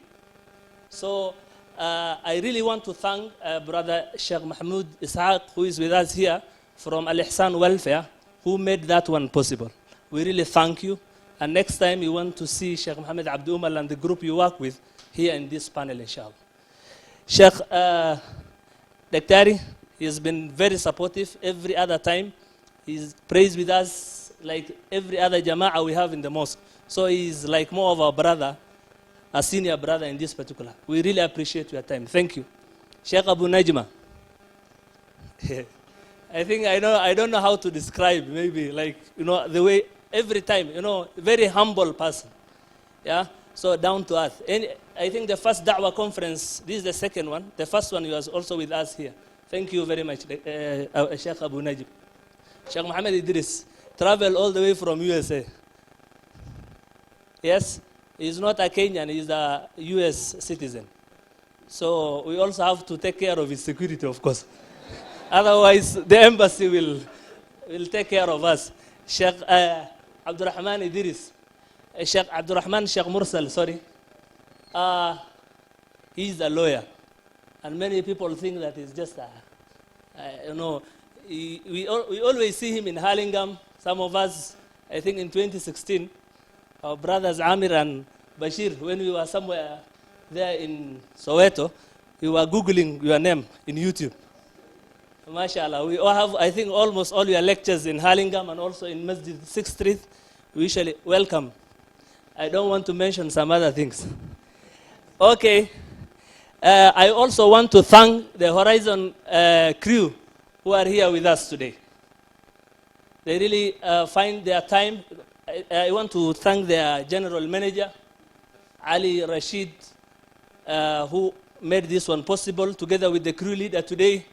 So I really want to thank Brother Sheikh Mahmoud Ishaq, who is with us here from Al-Ihsan Welfare, who made that one possible. We really thank you. And next time you want to see Sheikh Mohammed Abdul Umal and the group you work with here in this panel, inshallah. Sheikh Daktari, he has been very supportive every other time. He's prays with us like every other jama'ah we have in the mosque. So he's like more of a brother, a senior brother in this particular. We really appreciate your time. Thank you. Sheikh Abu Najma. I think I don't know how to describe, maybe like, the way every time, very humble person. Yeah, so down to earth. I think the first Da'wah conference, this is the second one. The first one, he was also with us here. Thank you very much, Sheikh Abu Najib. Sheikh Mohammed Idris traveled all the way from USA. Yes, he's not a Kenyan, he's a US citizen. So we also have to take care of his security, of course. Otherwise, the embassy will take care of us. Sheikh Abdurrahman Idris, Sheikh Abdurrahman Sheikh Mursal, sorry. He's a lawyer. And many people think that he's just we always see him in Hurlingham. Some of us, I think in 2016, our brothers Amir and Bashir, when we were somewhere there in Soweto, we were Googling your name in YouTube. MashaAllah, we all have, I think, almost all your lectures in Hurlingham and also in Masjid 6th Street. We usually welcome. I don't want to mention some other things. Okay. I also want to thank the Horizon crew who are here with us today. They really find their time. I want to thank their general manager, Ali Rashid, who made this one possible, together with the crew leader today,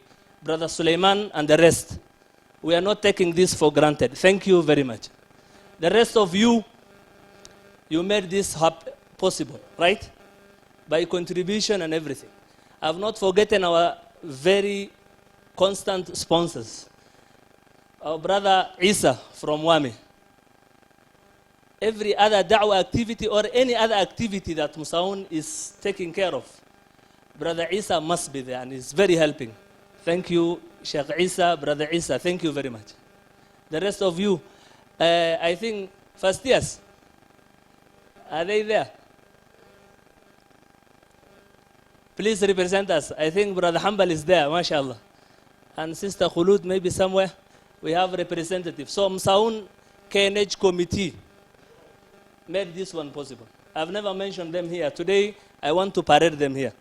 Brother Suleiman, and the rest. We are not taking this for granted. Thank you very much. The rest of you, you made this possible, right? By contribution and everything. I have not forgotten our very constant sponsors. Our brother Isa from Wami. Every other da'wah activity or any other activity that Msauan is taking care of, Brother Isa must be there and is very helping. Thank you, Sheikh Isa, Brother Isa. Thank you very much. The rest of you, I think, first years, are they there? Please represent us. I think Brother Hanbal is there, mashallah. And Sister Khulud maybe somewhere. We have representatives. So MSAUN KNH committee made this one possible. I've never mentioned them here. Today, I want to parade them here.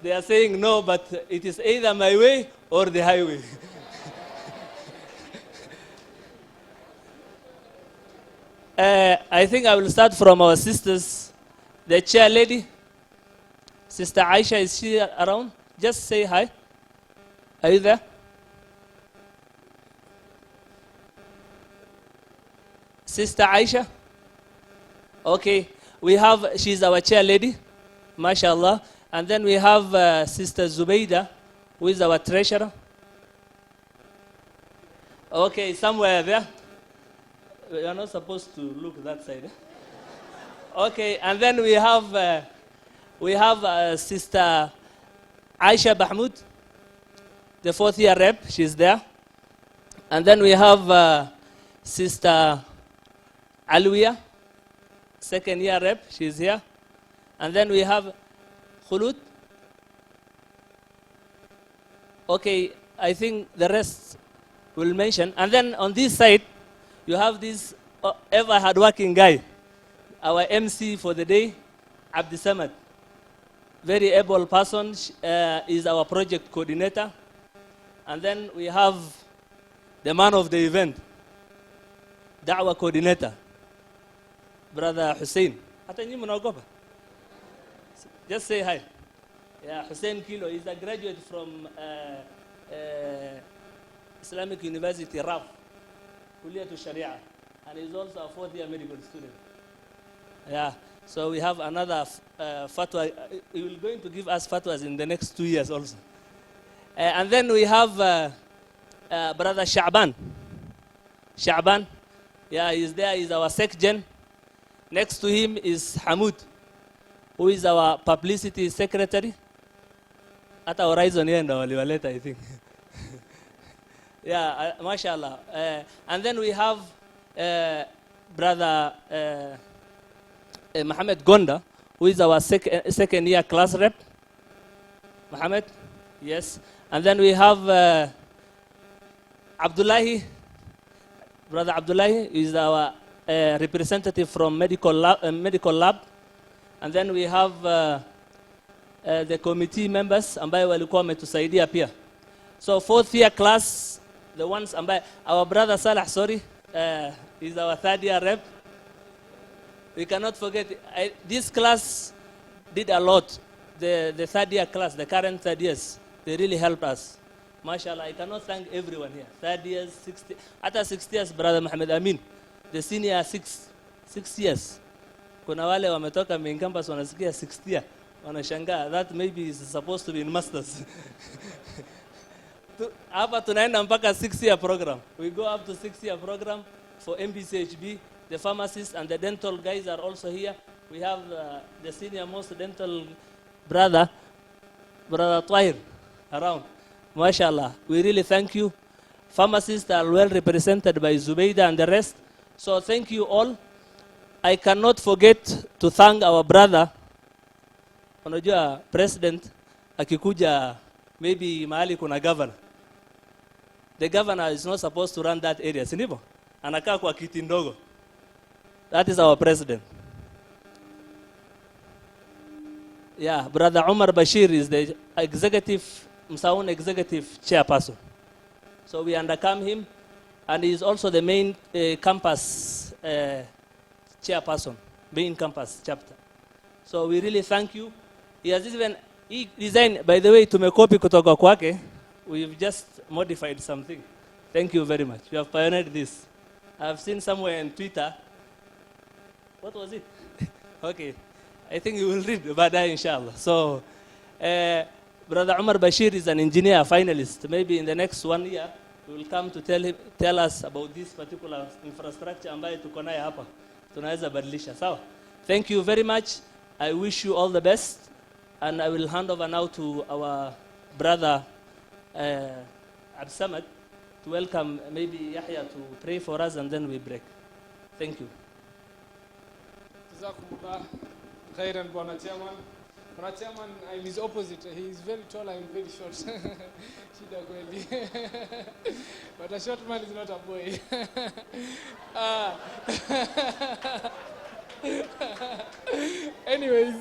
They are saying no, but it is either my way or the highway. I think I will start from our sisters. The chair lady, Sister Aisha, is she around? Just say hi. Are you there? Sister Aisha? Okay. We have, she's our chair lady, mashallah. And then we have Sister Zubayda, who is our treasurer. Okay, somewhere there. We are not supposed to look that side. Okay, and then we have Sister Aisha Bahmoud, the fourth year rep, she's there. And then we have Sister Alwiya, second year rep, she's here. And then we have Khulud. Okay, I think the rest will mention. And then on this side, you have this ever hardworking guy, our MC for the day, Abdi Samad. Very able person, is our project coordinator. And then we have the man of the event, Da'wah coordinator, Brother Hussein. Just say hi. Yeah, Hussein Kilo is a graduate from Islamic University, RAF, Kuliyatul Sharia, and he's also a fourth year medical student. Yeah, so we have another fatwa. He will going to give us fatwas in the next 2 years also. And then we have Brother Sha'ban. Sha'ban, yeah, he's there. He's our secgen. Next to him is Hamoud, who is our publicity secretary. At our Horizon here in the Waliwaleta, I think. Yeah, mashallah. And then we have Brother Mohammed Gonda, who is our second year class rep. Mohammed, yes. And then we have Abdullahi, Brother Abdullahi is our representative from medical lab. And then we have the committee members ambayo walikuwa wametusaidia pia. So fourth year class, the ones ambayo, our brother Salah, sorry, is our third year rep. We cannot forget, this class did a lot. The third year class, the current third years, they really helped us. MashaAllah, I cannot thank everyone here. Third years, 60, after 60 years, Brother Muhammad Amin. The senior 6 years. Kuna wale wametoka main campus wanasikia 60 year. Wanashangaa, that maybe is supposed to be in masters. Hapa tunaenda mpaka 6-year program. We go up to 6-year program for MBCHB. The pharmacists and the dental guys are also here. We have the senior most dental brother Tahir, around. MashaAllah, we really thank you. Pharmacists are well represented by Zubayda and the rest. So thank you all. I cannot forget to thank our brother. Unajua president akikuja maybe mahali kuna governor. The governor is not supposed to run that area, si ndivyo? Anakaa kwa kiti ndogo. That is our president. Yeah, Brother Umar Bashir is the executive, Msauan executive chairperson. So we undercome him, and he is also the main campus chairperson, main campus chapter. So we really thank you. He has even, he designed, by the way, tumekopi kutoka kwake. We've just modified something. Thank you very much. You have pioneered this. I've seen somewhere on Twitter. What was it? Okay. I think you will read about that, inshallah. So, Brother Umar Bashir is an engineer, a finalist. Maybe in the next 1 year, we will come to tell us about this particular infrastructure ambayo tuko nayo hapa. Tunaweza badilisha. Sawa? Thank you very much. I wish you all the best. And I will hand over now to our brother Absamad to welcome maybe Yahya to pray for us, and then we break. Thank you. Jazakumullah khairan, Bwana Chairman. Bwana Chairman, I'm his opposite. He is very tall, I'm very short. Shida kweli. But a short man is not a boy. Anyways,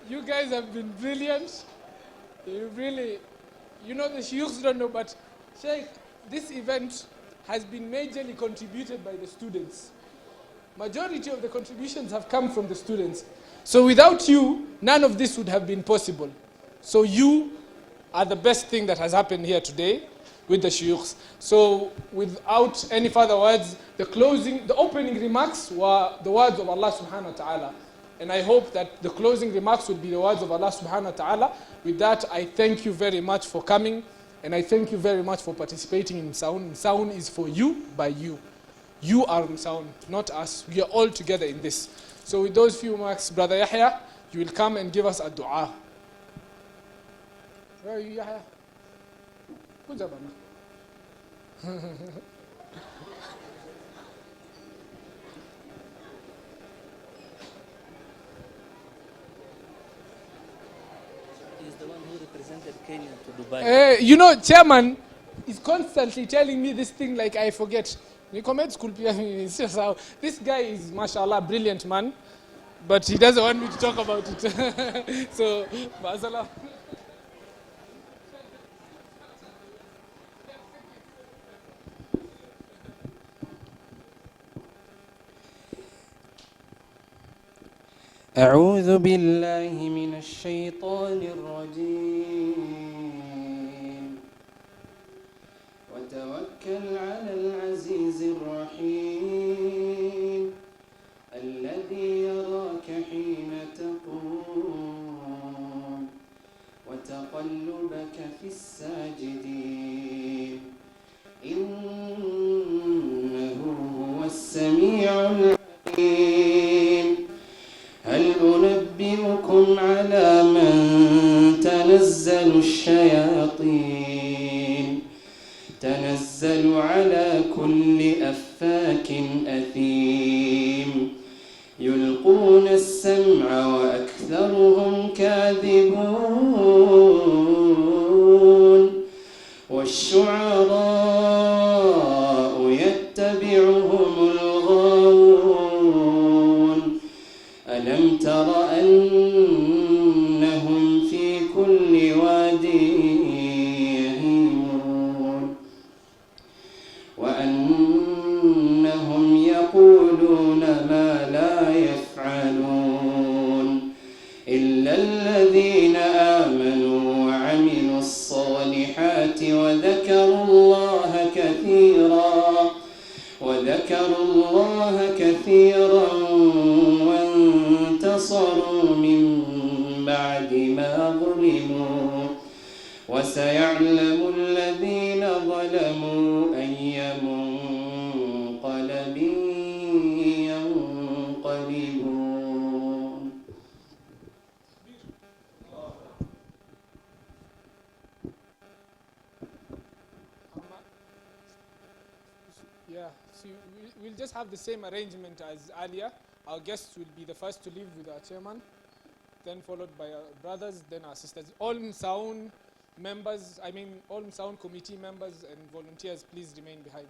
you guys have been brilliant. You really, you know, the shuyukhs don't know, but Sheikh, this event has been majorly contributed by the students. Majority of the contributions have come from the students. So without you, none of this would have been possible. So you are the best thing that has happened here today with the shuyukhs. So without any further words, the opening remarks were the words of Allah subhanahu wa ta'ala. And I hope that the closing remarks will be the words of Allah subhanahu wa ta'ala. With that, I thank you very much for coming. And I thank you very much for participating in MSAUN. MSAUN is for you, by you. You are MSAUN, not us. We are all together in this. So with those few remarks, Brother Yahya, you will come and give us a dua. Where are you, Yahya? Good job, Anna. He's the one who represented Kenya to Dubai. You know, Chairman is constantly telling me this thing like I forget. School, it's just how this guy is, mashallah, brilliant man, but he doesn't want me to talk about it. So, mashallah. أعوذ بالله من الشيطان الرجيم وتوكل على العزيز الرحيم الذي يراك حين تقوم تقلبك في الساجدين إنه هو السميع العليم هل أنبئكم على من تنزل الشياطين تنزل على كل أفاك أثيم يلقون السمع وأكثرهم كاذبون والشعراء يتبعهم الغاوون ألم تر أنهم في كل واد يهيمون وأنهم يقولون ما لا يفعلون إلا الذين آمنوا وعملوا الصالحات وذكروا الله كثيرا وانتصروا من بعد ما ظلموا وسيعلم الذين ظلموا أي منقلب ينقلبون. Yeah, so we'll just have the same arrangement as earlier. Our guests will be the first to leave with our chairman, then followed by our brothers, then our sisters. All MSAUN members, all MSAUN committee members and volunteers, please remain behind.